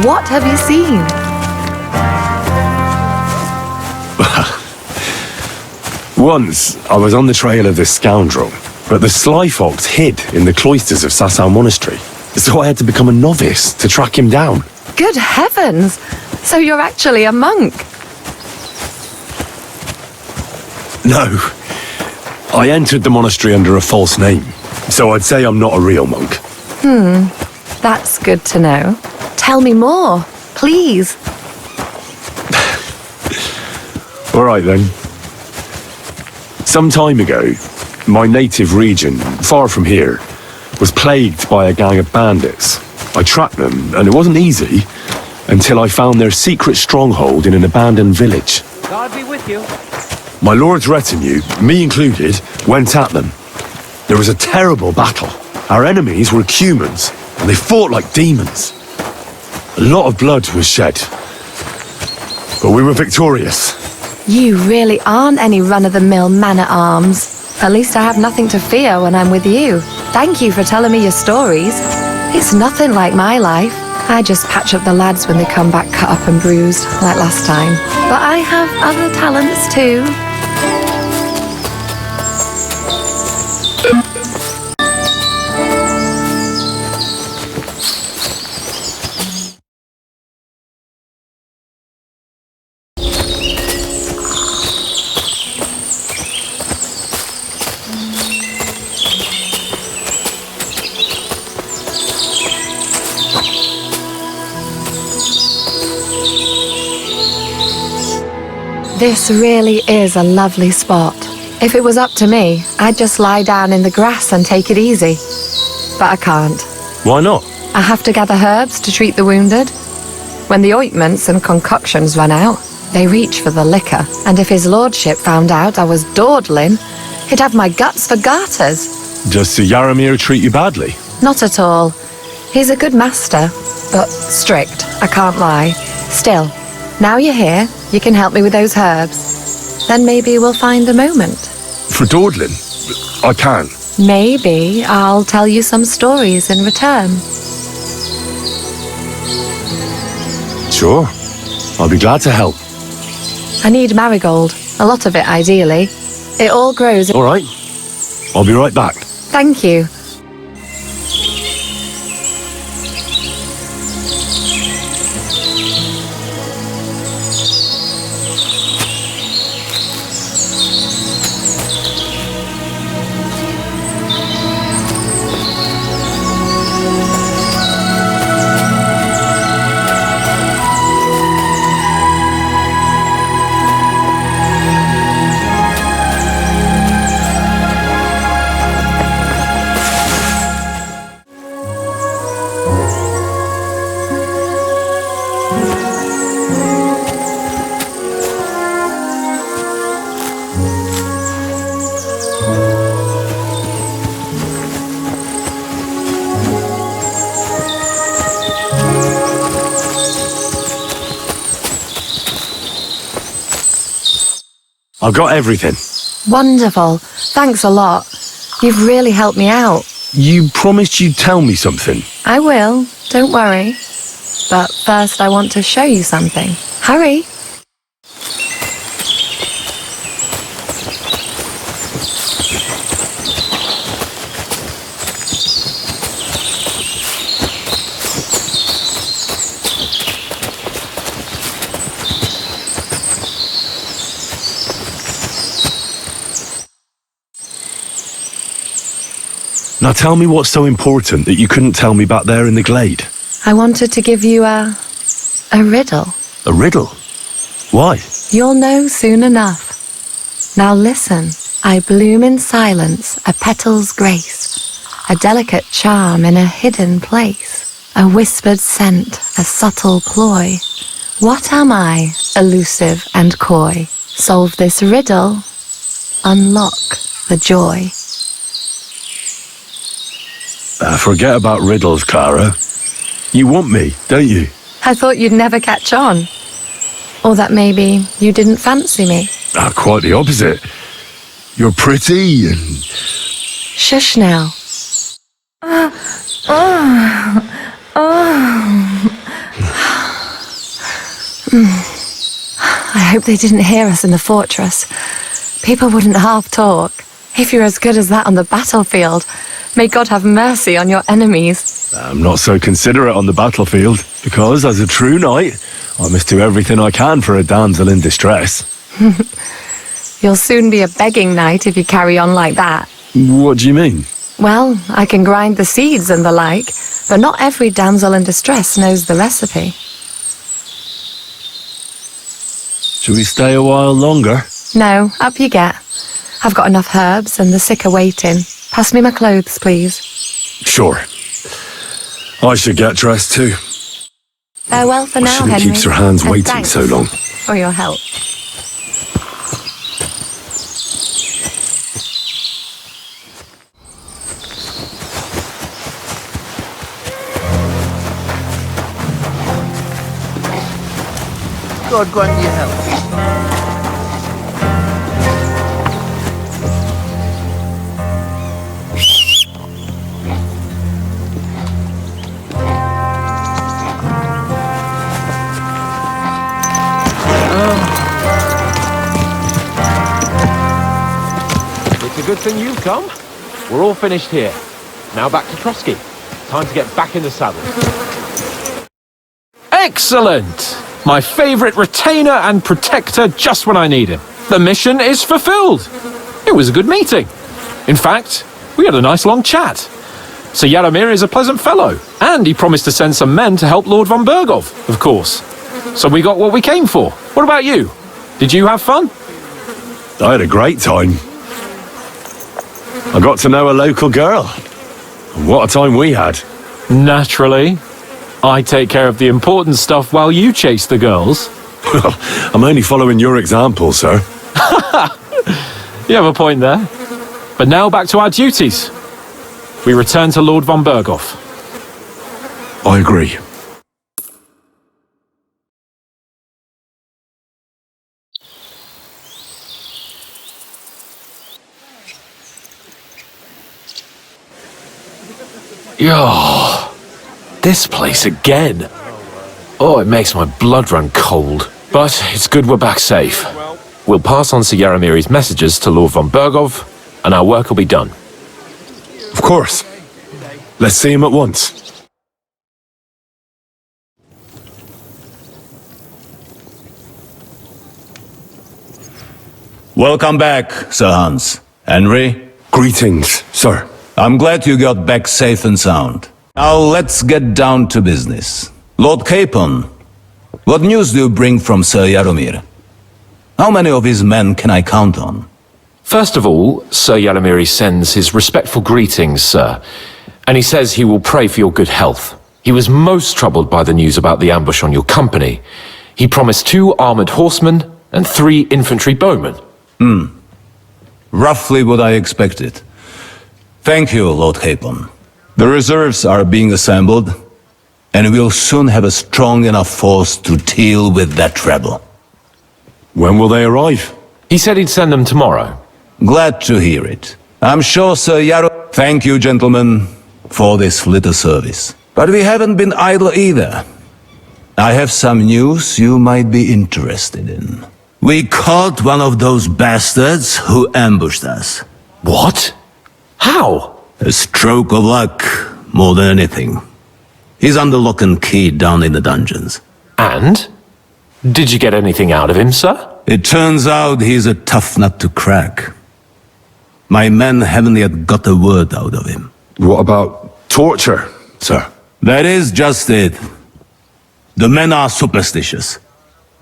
What have you seen? Once, I was on the trail of this scoundrel, but the sly fox hid in the cloisters of Sasau Monastery, so I had to become a novice to track him down. Good heavens! So you're actually a monk? No. I entered the monastery under a false name, so I'd say I'm not a real monk. That's good to know. Tell me more, please. All right then. Some time ago, my native region, far from here, was plagued by a gang of bandits. I tracked them, and it wasn't easy, until I found their secret stronghold in an abandoned village. God be with you. My lord's retinue, me included, went at them. There was a terrible battle. Our enemies were Cumans, and they fought like demons. A lot of blood was shed, but we were victorious. You really aren't any run-of-the-mill man-at-arms. At least I have nothing to fear when I'm with you. Thank you for telling me your stories. It's nothing like my life. I just patch up the lads when they come back cut up and bruised, like last time. But I have other talents too. This really is a lovely spot. If it was up to me, I'd just lie down in the grass and take it easy. But I can't. Why not? I have to gather herbs to treat the wounded. When the ointments and concoctions run out, they reach for the liquor. And if his lordship found out I was dawdling, he'd have my guts for garters. Does Sir Yaramir treat you badly? Not at all. He's a good master, but strict, I can't lie. Still, now you're here, you can help me with those herbs. Then maybe we'll find a moment. For dawdling? I can. Maybe I'll tell you some stories in return. Sure. I'll be glad to help. I need marigold, a lot of it ideally. It all grows... All right. I'll be right back. Thank you. I've got everything. Wonderful. Thanks a lot. You've really helped me out. You promised you'd tell me something. I will. Don't worry. But first I want to show you something. Hurry. Now tell me what's so important that you couldn't tell me back there in the glade. I wanted to give you a riddle. A riddle? Why? You'll know soon enough. Now listen. I bloom in silence, a petal's grace, a delicate charm in a hidden place, a whispered scent, a subtle ploy. What am I, elusive and coy? Solve this riddle, unlock the joy. Forget about riddles, Clara. You want me, don't you? I thought you'd never catch on. Or that maybe you didn't fancy me. Quite the opposite. You're pretty and... Shush now. I hope they didn't hear us in the fortress. People wouldn't half talk. If you're as good as that on the battlefield, may God have mercy on your enemies. I'm not so considerate on the battlefield, because as a true knight, I must do everything I can for a damsel in distress. You'll soon be a begging knight if you carry on like that. What do you mean? Well, I can grind the seeds and the like, but not every damsel in distress knows the recipe. Should we stay a while longer? No, up you get. I've got enough herbs and the sick are waiting. Pass me my clothes, please. Sure. I should get dressed too. Farewell for now, shouldn't Henry. keep her hands And waiting thanks so long. for your help. God grant you help. It's a good thing you've come. We're all finished here. Now back to Trotsky. Time to get back in the saddle. Excellent! My favourite retainer and protector just when I need him. The mission is fulfilled. It was a good meeting. In fact, we had a nice long chat. Sir Jaromir is a pleasant fellow, and he promised to send some men to help Lord von Bergov, of course. So we got what we came for. What about you? Did you have fun? I had a great time. I got to know a local girl. And what a time we had. Naturally. I take care of the important stuff while you chase the girls. I'm only following your example, sir. You have a point there. But now back to our duties. We return to Lord von Bergov. I agree. Oh, this place again. Oh, it makes my blood run cold. But it's good we're back safe. We'll pass on Sir Jaromir's messages to Lord von Bergov, and our work will be done. Of course. Let's see him at once. Welcome back, Sir Hans. Henry? Greetings, sir. I'm glad you got back safe and sound. Now let's get down to business. Lord Capon, what news do you bring from Sir Jaromir? How many of his men can I count on? First of all, Sir Jaromir sends his respectful greetings, sir. And he says he will pray for your good health. He was most troubled by the news about the ambush on your company. He promised 2 armored horsemen and 3 infantry bowmen. Roughly what I expected. Thank you, Lord Capon. The reserves are being assembled, and we'll soon have a strong enough force to deal with that rebel. When will they arrive? He said he'd send them tomorrow. Glad to hear it. I'm sure Sir Yarrow... Thank you, gentlemen, for this little service. But we haven't been idle either. I have some news you might be interested in. We caught one of those bastards who ambushed us. What? How? A stroke of luck, more than anything. He's under lock and key down in the dungeons. And? Did you get anything out of him, sir? It turns out he's a tough nut to crack. My men haven't yet got a word out of him. What about torture, sir? That is just it. The men are superstitious.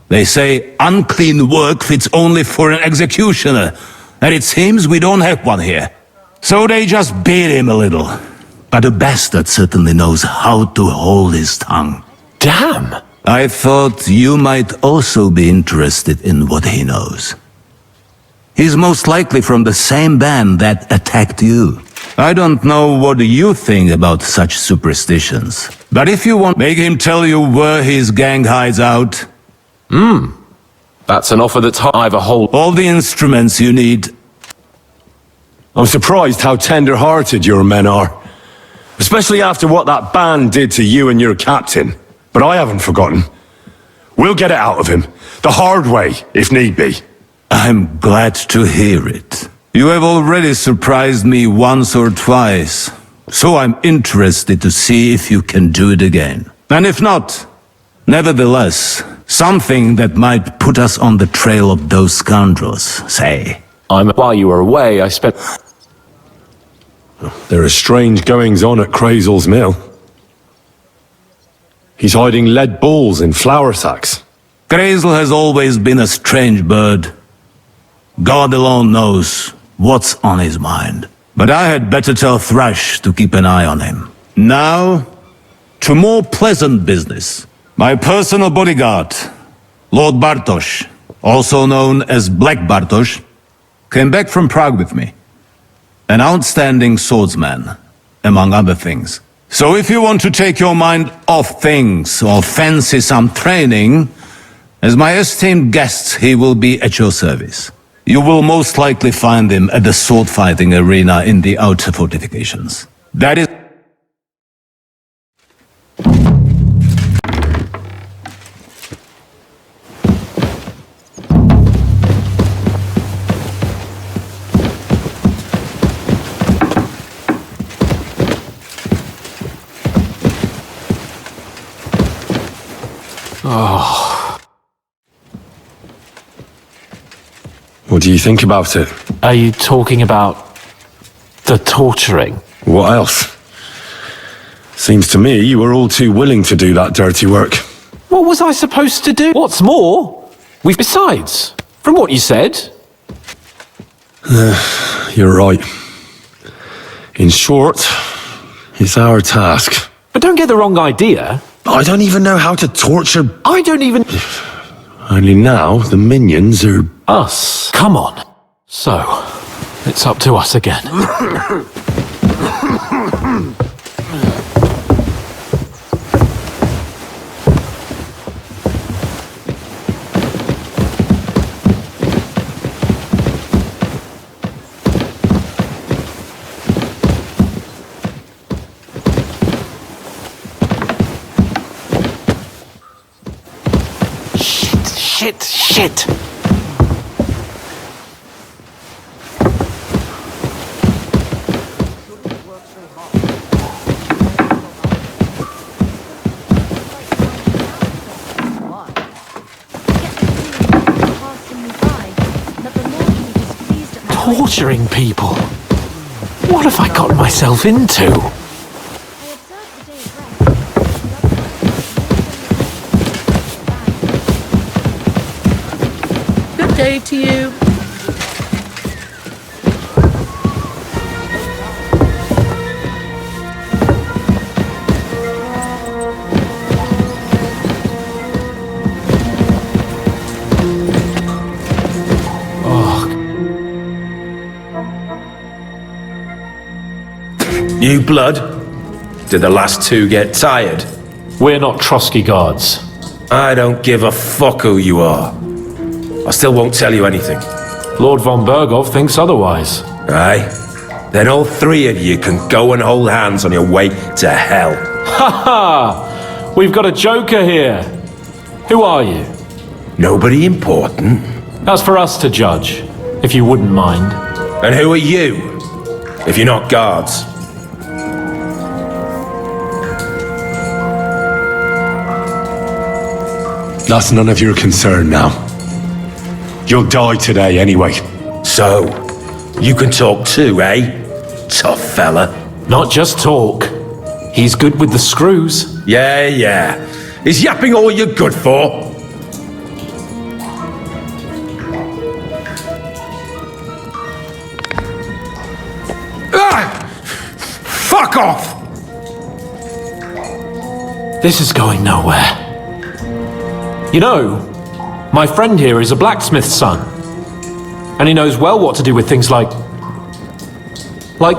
They say unclean work fits only for an executioner, and it seems we don't have one here. So they just beat him a little. But the bastard certainly knows how to hold his tongue. Damn! I thought you might also be interested in what he knows. He's most likely from the same band that attacked you. I don't know what you think about such superstitions, but if you want, make him tell you where his gang hides out. That's an offer that's I've a whole... All the instruments you need. I'm surprised how tender-hearted your men are. Especially after what that band did to you and your captain. But I haven't forgotten. We'll get it out of him. The hard way, if need be. I'm glad to hear it. You have already surprised me once or twice, so I'm interested to see if you can do it again. And if not, nevertheless, something that might put us on the trail of those scoundrels, say. While you were away, I spent... There are strange goings-on at Crazel's mill. He's hiding lead balls in flour sacks. Crazel has always been a strange bird. God alone knows what's on his mind. But I had better tell Thrash to keep an eye on him. Now, to more pleasant business. My personal bodyguard, Lord Bartosz, also known as Black Bartosz, came back from Prague with me. An outstanding swordsman, among other things. So if you want to take your mind off things or fancy some training, as my esteemed guest, he will be at your service. You will most likely find him at the sword-fighting arena in the outer fortifications. That is... What do you think about it? Are you talking about the torturing? What else? Seems to me you were all too willing to do that dirty work. What was I supposed to do? What's more, besides, from what you said... You're right. In short, it's our task. But don't get the wrong idea. I don't even know how to torture... I don't even... Only now, the minions are... Us. Come on. So, it's up to us again. Shit. Torturing people. What have I gotten myself into? Good day to you. New blood? Did the last two get tired? We're not Trotsky guards. I don't give a fuck who you are. I still won't tell you anything. Lord von Berghoff thinks otherwise. Aye. Then all three of you can go and hold hands on your way to hell. Ha ha! We've got a joker here. Who are you? Nobody important. That's for us to judge, if you wouldn't mind. And who are you, if you're not guards? That's none of your concern now. You'll die today anyway. So, you can talk too, eh? Tough fella. Not just talk. He's good with the screws. Yeah. Is yapping all you're good for? Ah! Fuck off! This is going nowhere. You know, my friend here is a blacksmith's son. And he knows well what to do with things like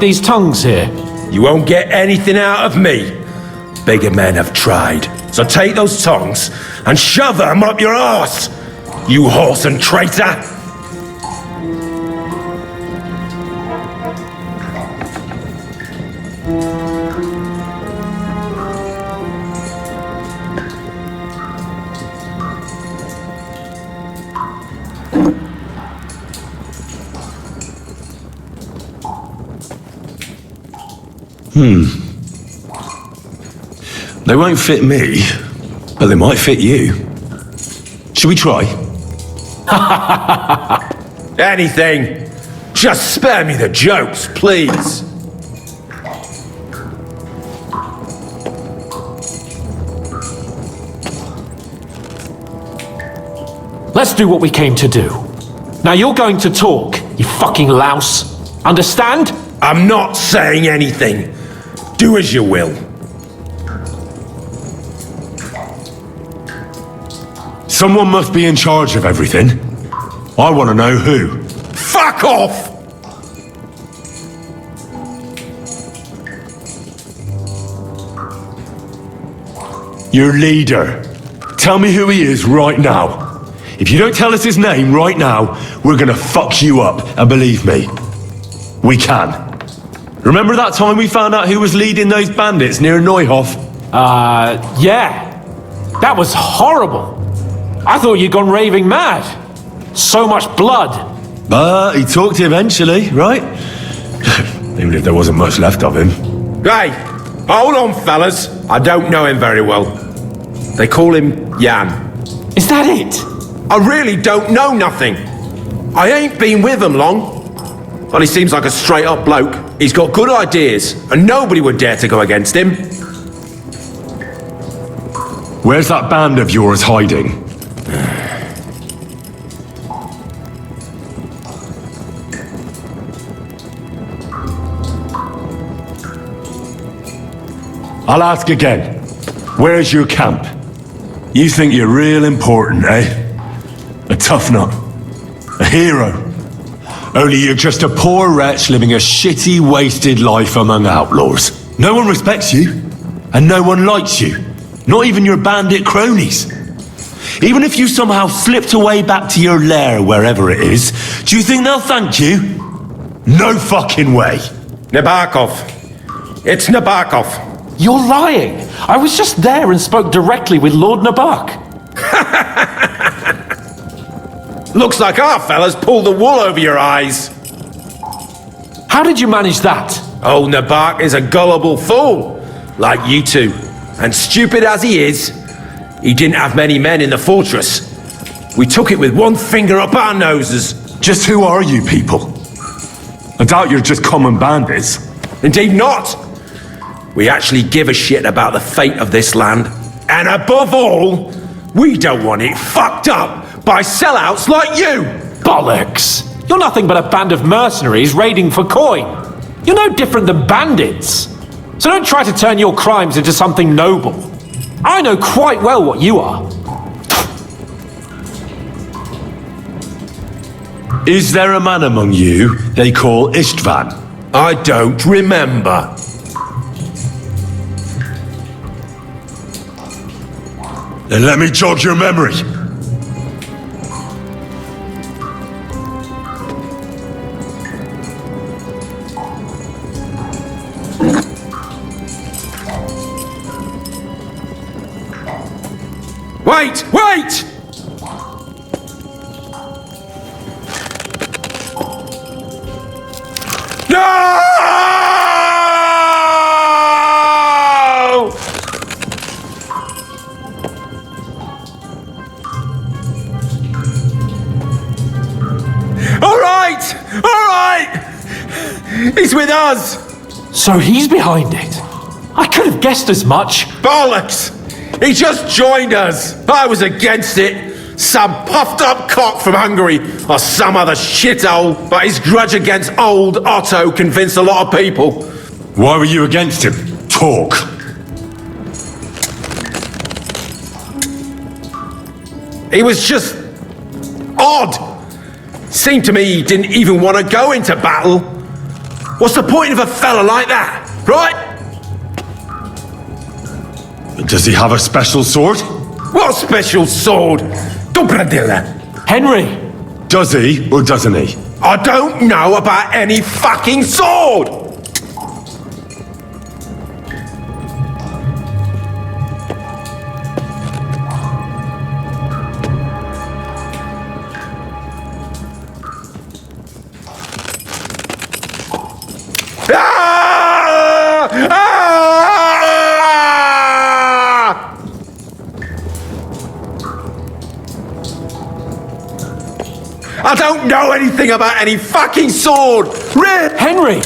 these tongues here. You won't get anything out of me. Bigger men have tried. So take those tongs and shove them up your arse, you horse and traitor! They won't fit me, but they might fit you. Should we try? Anything. Just spare me the jokes, please. Let's do what we came to do. Now you're going to talk, you fucking louse. Understand? I'm not saying anything. Do as you will. Someone must be in charge of everything. I want to know who. Fuck off! Your leader. Tell me who he is right now. If you don't tell us his name right now, we're gonna fuck you up, and believe me, we can. Remember that time we found out who was leading those bandits near Neuhof? Yeah. That was horrible. I thought you'd gone raving mad. So much blood. But he talked eventually, right? Even if there wasn't much left of him. Hey, hold on, fellas. I don't know him very well. They call him Jan. Is that it? I really don't know nothing. I ain't been with him long. Well, he seems like a straight-up bloke. He's got good ideas, and nobody would dare to go against him. Where's that band of yours hiding? I'll ask again. Where's your camp? You think you're real important, eh? A tough nut. A hero. Only you're just a poor wretch living a shitty, wasted life among outlaws. No one respects you, and no one likes you. Not even your bandit cronies. Even if you somehow slipped away back to your lair, wherever it is, do you think they'll thank you? No fucking way. Nabokov. It's Nabokov. You're lying. I was just there and spoke directly with Lord Nabok. Looks like our fellas pulled the wool over your eyes. How did you manage that? Old Nabok is a gullible fool, like you two. And stupid as he is, he didn't have many men in the fortress. We took it with one finger up our noses. Just who are you people? I doubt you're just common bandits. Indeed not. We actually give a shit about the fate of this land. And above all, we don't want it fucked up by sellouts like you! Bollocks! You're nothing but a band of mercenaries raiding for coin. You're no different than bandits. So don't try to turn your crimes into something noble. I know quite well what you are. Is there a man among you they call Istvan? I don't remember. Then let me jog your memory. Wait! Wait! No! All right! He's with us! So he's behind it? I could have guessed as much. Bollocks! He just joined us! I was against it! Some puffed up cock from Hungary, or some other shithole, but his grudge against old Otto convinced a lot of people. Why were you against him? Talk. He was just odd. Seemed to me he didn't even want to go into battle. What's the point of a fella like that, right? Does he have a special sword? What special sword? Dobradilla. Henry! Does he or doesn't he? I don't know about any fucking sword! I don't know anything about any fucking sword! Henry!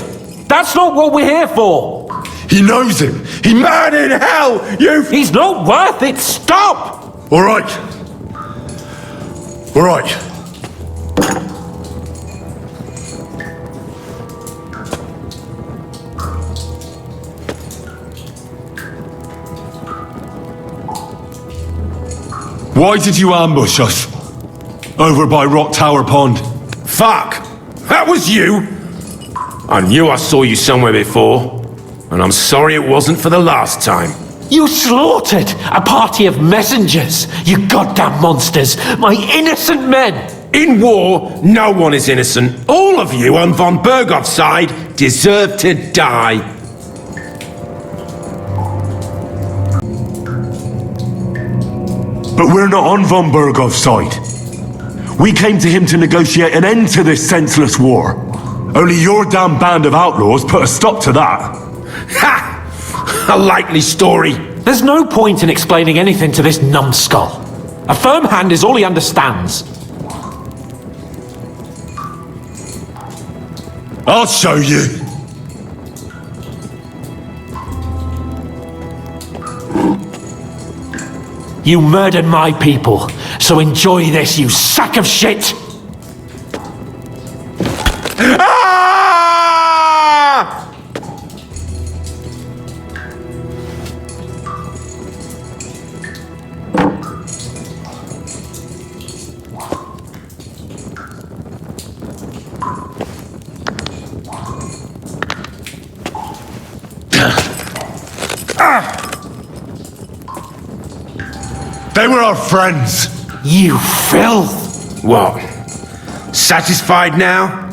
That's not what we're here for! He knows him! Man in hell! He's not worth it! Stop! Alright. Alright. Why did you ambush us? Over by Rock Tower Pond. Fuck! That was you! I knew I saw you somewhere before, and I'm sorry it wasn't for the last time. You slaughtered a party of messengers, you goddamn monsters, my innocent men! In war, no one is innocent. All of you on von Bergoff's side deserve to die. But we're not on von Bergoff's side. We came to him to negotiate an end to this senseless war. Only your damn band of outlaws put a stop to that. Ha! A likely story. There's no point in explaining anything to this numbskull. A firm hand is all he understands. I'll show you. You murdered my people, so enjoy this, you sack of shit! They were our friends. You filth! What? Satisfied now?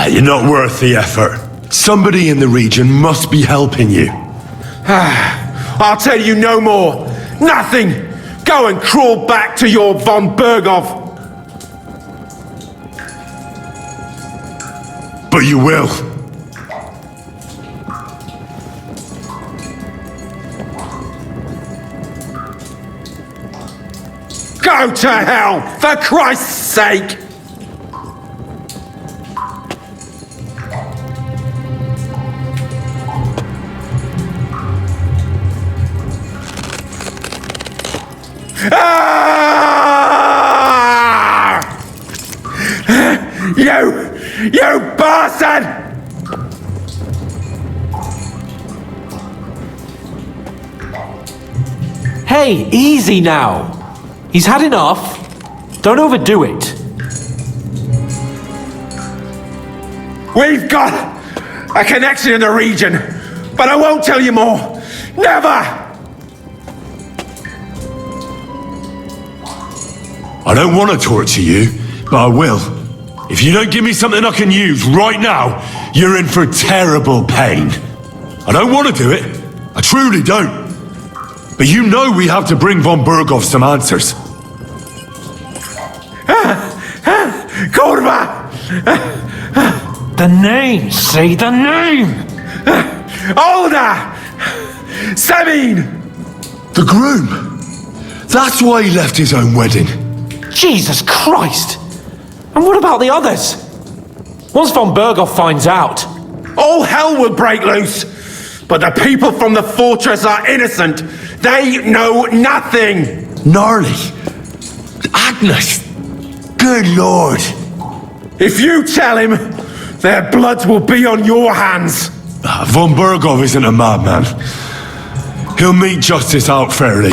You're not worth the effort. Somebody in the region must be helping you. I'll tell you no more. Nothing. Go and crawl back to your von Bergoff. But you will. Go to hell, for Christ's sake! You bastard! Hey, easy now. He's had enough. Don't overdo it. We've got a connection in the region, but I won't tell you more. Never! I don't want to torture you, but I will. If you don't give me something I can use right now, you're in for terrible pain. I don't want to do it. I truly don't. But you know we have to bring von Berghoff some answers. Kurva! The name, say the name! Olda! Sabine! The groom! That's why he left his own wedding. Jesus Christ! And what about the others? Once von Berghoff finds out... All hell will break loose! But the people from the fortress are innocent! They know nothing! Gnarly! Agnes! Good lord! If you tell him, their blood will be on your hands! Von Berghoff isn't a madman. He'll mete justice out fairly.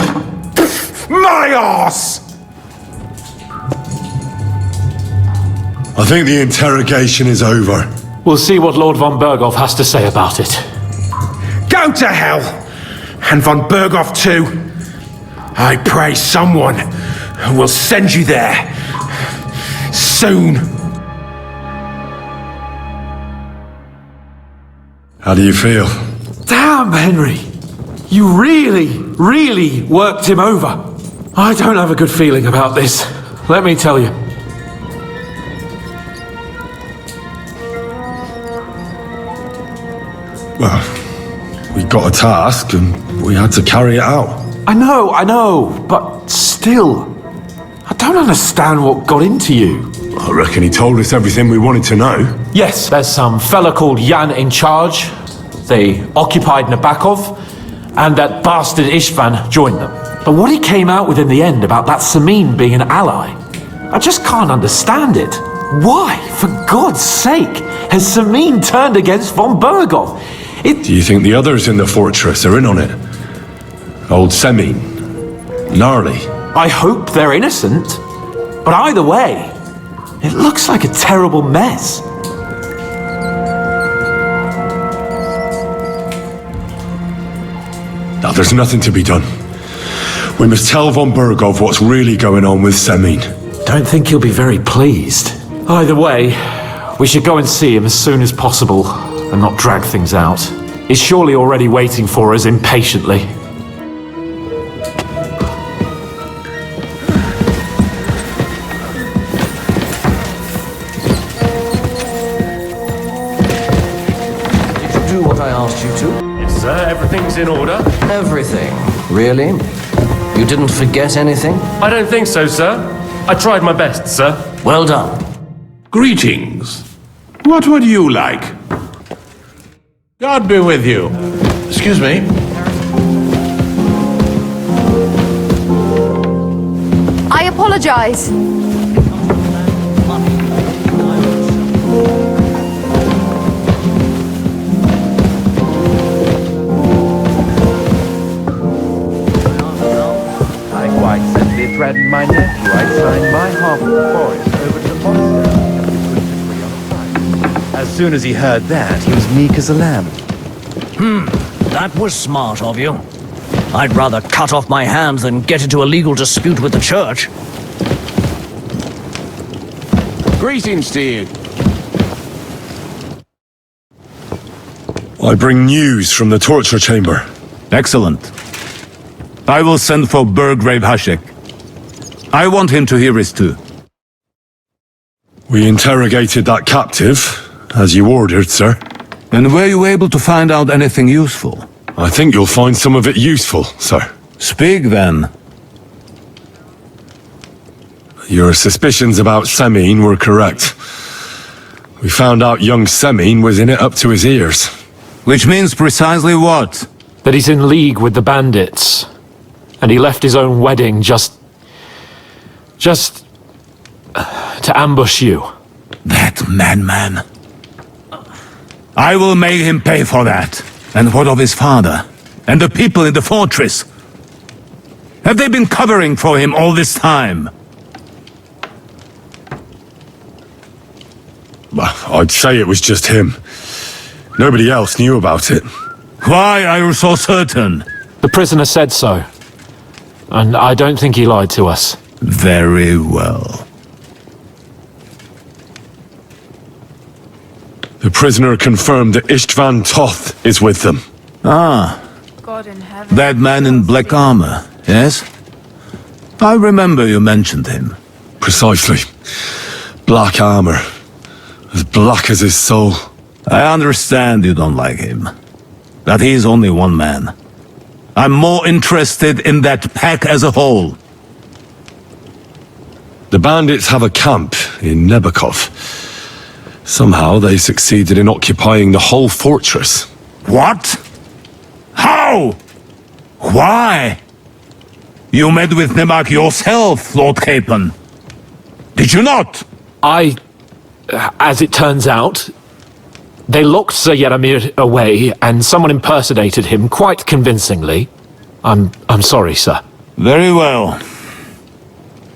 My arse! I think the interrogation is over. We'll see what Lord von Berghoff has to say about it. Go to hell! And von Berghoff too. I pray someone will send you there. Soon. How do you feel? Damn, Henry! You really worked him over. I don't have a good feeling about this, let me tell you. Well, we got a task and we had to carry it out. I know, but still, I don't understand what got into you. I reckon he told us everything we wanted to know. Yes, there's some fella called Jan in charge. They occupied Nabokov, and that bastard Istvan joined them. But what he came out with in the end about that Samin being an ally, I just can't understand it. Why, for God's sake, has Samin turned against von Berghoff? Do you think the others in the fortress are in on it? Old Samin? Gnarly? I hope they're innocent. But either way, it looks like a terrible mess. Now, there's nothing to be done. We must tell von Berghoff what's really going on with Samin. Don't think he'll be very pleased. Either way, we should go and see him as soon as possible and not drag things out. He's surely already waiting for us impatiently. Did you do what I asked you to? Yes, sir. Everything's in order. Everything? Really? You didn't forget anything? I don't think so, sir. I tried my best, sir. Well done. Greetings. What would you like? God be with you. Excuse me. I apologize. I quite simply threatened my nephew I'd sign my half of the forest over to the monastery. As soon as he heard that, he was meek as a lamb. That was smart of you. I'd rather cut off my hands than get into a legal dispute with the church. Greetings to you. I bring news from the torture chamber. Excellent. I will send for Burgrave Hasek. I want him to hear it too. We interrogated that captive, as you ordered, sir. And were you able to find out anything useful? I think you'll find some of it useful, sir. Speak then. Your suspicions about Samin were correct. We found out young Samin was in it up to his ears. Which means precisely what? That he's in league with the bandits. And he left his own wedding just to ambush you. That madman. I will make him pay for that. And what of his father? And the people in the fortress? Have they been covering for him all this time? I'd say it was just him. Nobody else knew about it. Why are you so certain? The prisoner said so. And I don't think he lied to us. Very well. The prisoner confirmed that Istvan Toth is with them. Ah, God in heaven. That man in black armor, yes? I remember you mentioned him. Precisely. Black armor. As black as his soul. I understand you don't like him. That he's only one man. I'm more interested in that pack as a whole. The bandits have a camp in Nebakov. Somehow they succeeded in occupying the whole fortress. What? How? Why? You met with Nebak yourself, Lord Capon. Did you not? As it turns out, they locked Sir Yaramir away and someone impersonated him quite convincingly. I'm sorry, sir. Very well.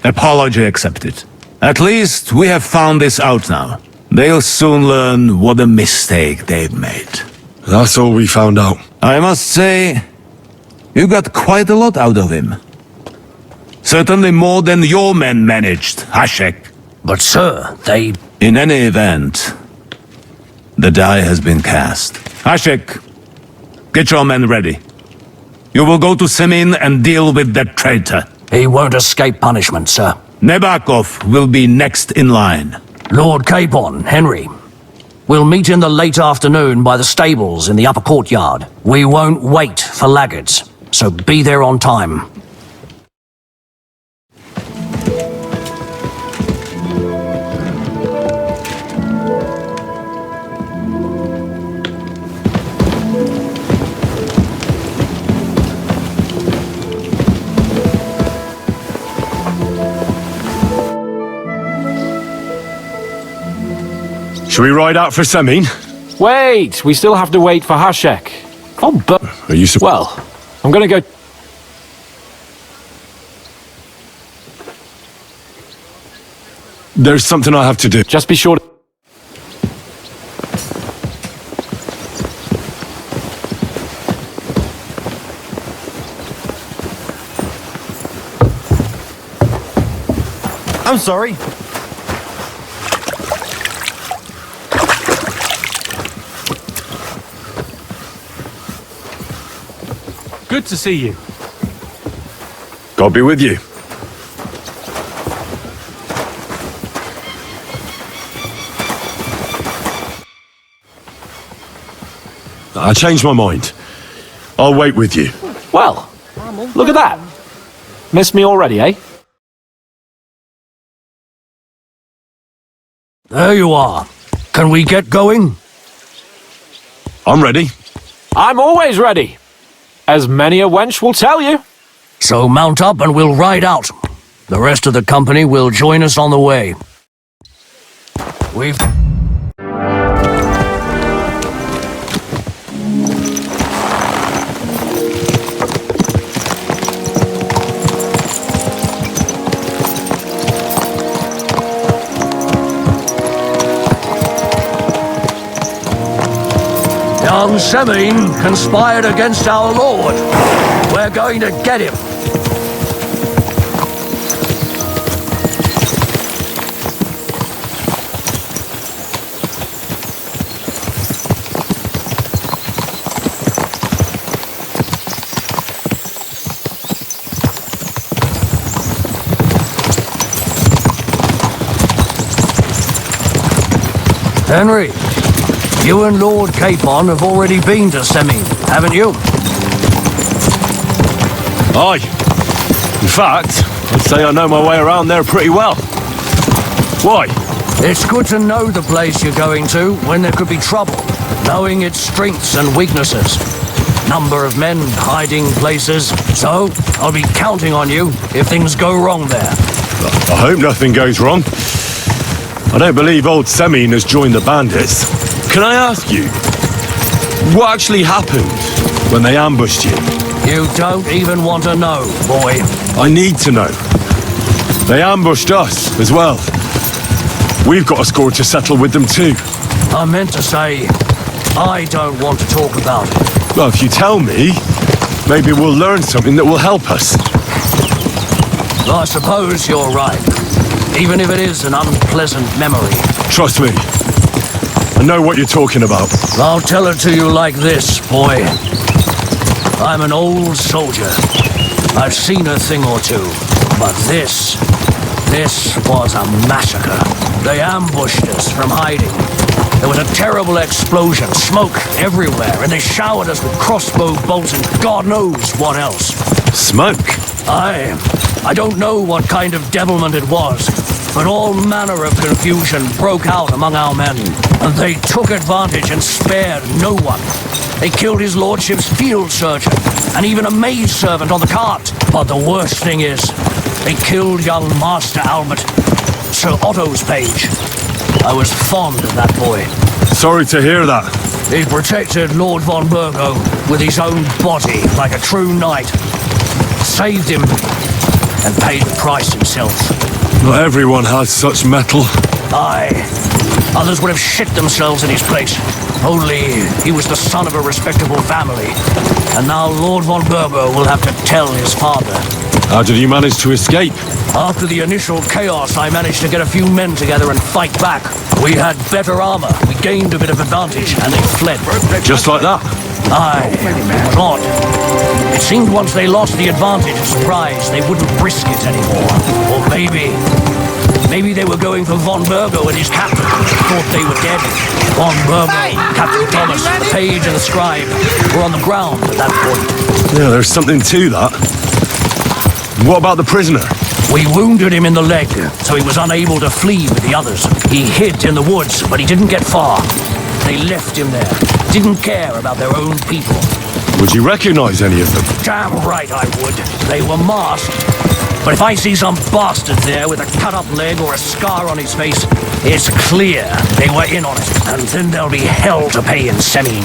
Apology accepted. At least we have found this out now. They'll soon learn what a mistake they've made. That's all we found out. I must say, you got quite a lot out of him. Certainly more than your men managed, Hashek. But sir, they... In any event, the die has been cast. Hashek, get your men ready. You will go to Semin and deal with that traitor. He won't escape punishment, sir. Nebakov will be next in line. Lord Capon, Henry. We'll meet in the late afternoon by the stables in the upper courtyard. We won't wait for laggards, so be there on time. Shall we ride out for Semin? Wait, we still have to wait for Hashek. Oh, but... Are you... Well, I'm gonna go... There's something I have to do. Just be sure to... I'm sorry. Good to see you. God be with you. I changed my mind. I'll wait with you. Well, look at that. Missed me already, eh? There you are. Can we get going? I'm ready. I'm always ready. As many a wench will tell you. So mount up and we'll ride out. The rest of the company will join us on the way. We've... Young Semin conspired against our lord. We're going to get him. Henry, you and Lord Capon have already been to Semin, haven't you? Aye. In fact, I'd say I know my way around there pretty well. Why? It's good to know the place you're going to when there could be trouble, knowing its strengths and weaknesses. Number of men, hiding places. So, I'll be counting on you if things go wrong there. I hope nothing goes wrong. I don't believe old Semin has joined the bandits. Can I ask you, what actually happened when they ambushed you? You don't even want to know, boy. I need to know. They ambushed us as well. We've got a score to settle with them too. I meant to say, I don't want to talk about it. Well, if you tell me, maybe we'll learn something that will help us. I suppose you're right. Even if it is an unpleasant memory. Trust me. I know what you're talking about. I'll tell it to you like this, boy. I'm an old soldier. I've seen a thing or two. But this was a massacre. They ambushed us from hiding. There was a terrible explosion, smoke everywhere, and they showered us with crossbow bolts and God knows what else. Smoke? I don't know what kind of devilment it was, but all manner of confusion broke out among our men, and they took advantage and spared no one. They killed his lordship's field surgeon, and even a maidservant on the cart. But the worst thing is, they killed young Master Albert, Sir Otto's page. I was fond of that boy. Sorry to hear that. He protected Lord von Burgo with his own body like a true knight. Saved him and paid the price himself. Not everyone has such metal. Aye. Others would have shit themselves in his place. Only he was the son of a respectable family. And now Lord von Burgo will have to tell his father. How did you manage to escape? After the initial chaos, I managed to get a few men together and fight back. We had better armor, we gained a bit of advantage, and they fled. Just like that? Aye, it was odd. It seemed once they lost the advantage of surprise, they wouldn't risk it anymore. Or maybe they were going for von Burgo and his captain. Thought they were dead. Von Burgo, Captain Thomas, the page and the scribe were on the ground at that point. Yeah, there's something to that. What about the prisoner? We wounded him in the leg, so he was unable to flee with the others. He hid in the woods, but he didn't get far. They left him there. Didn't care about their own people. Would you recognize any of them? Damn right I would. They were masked. But if I see some bastard there with a cut-up leg or a scar on his face, it's clear they were in on it. And then there'll be hell to pay in Semine.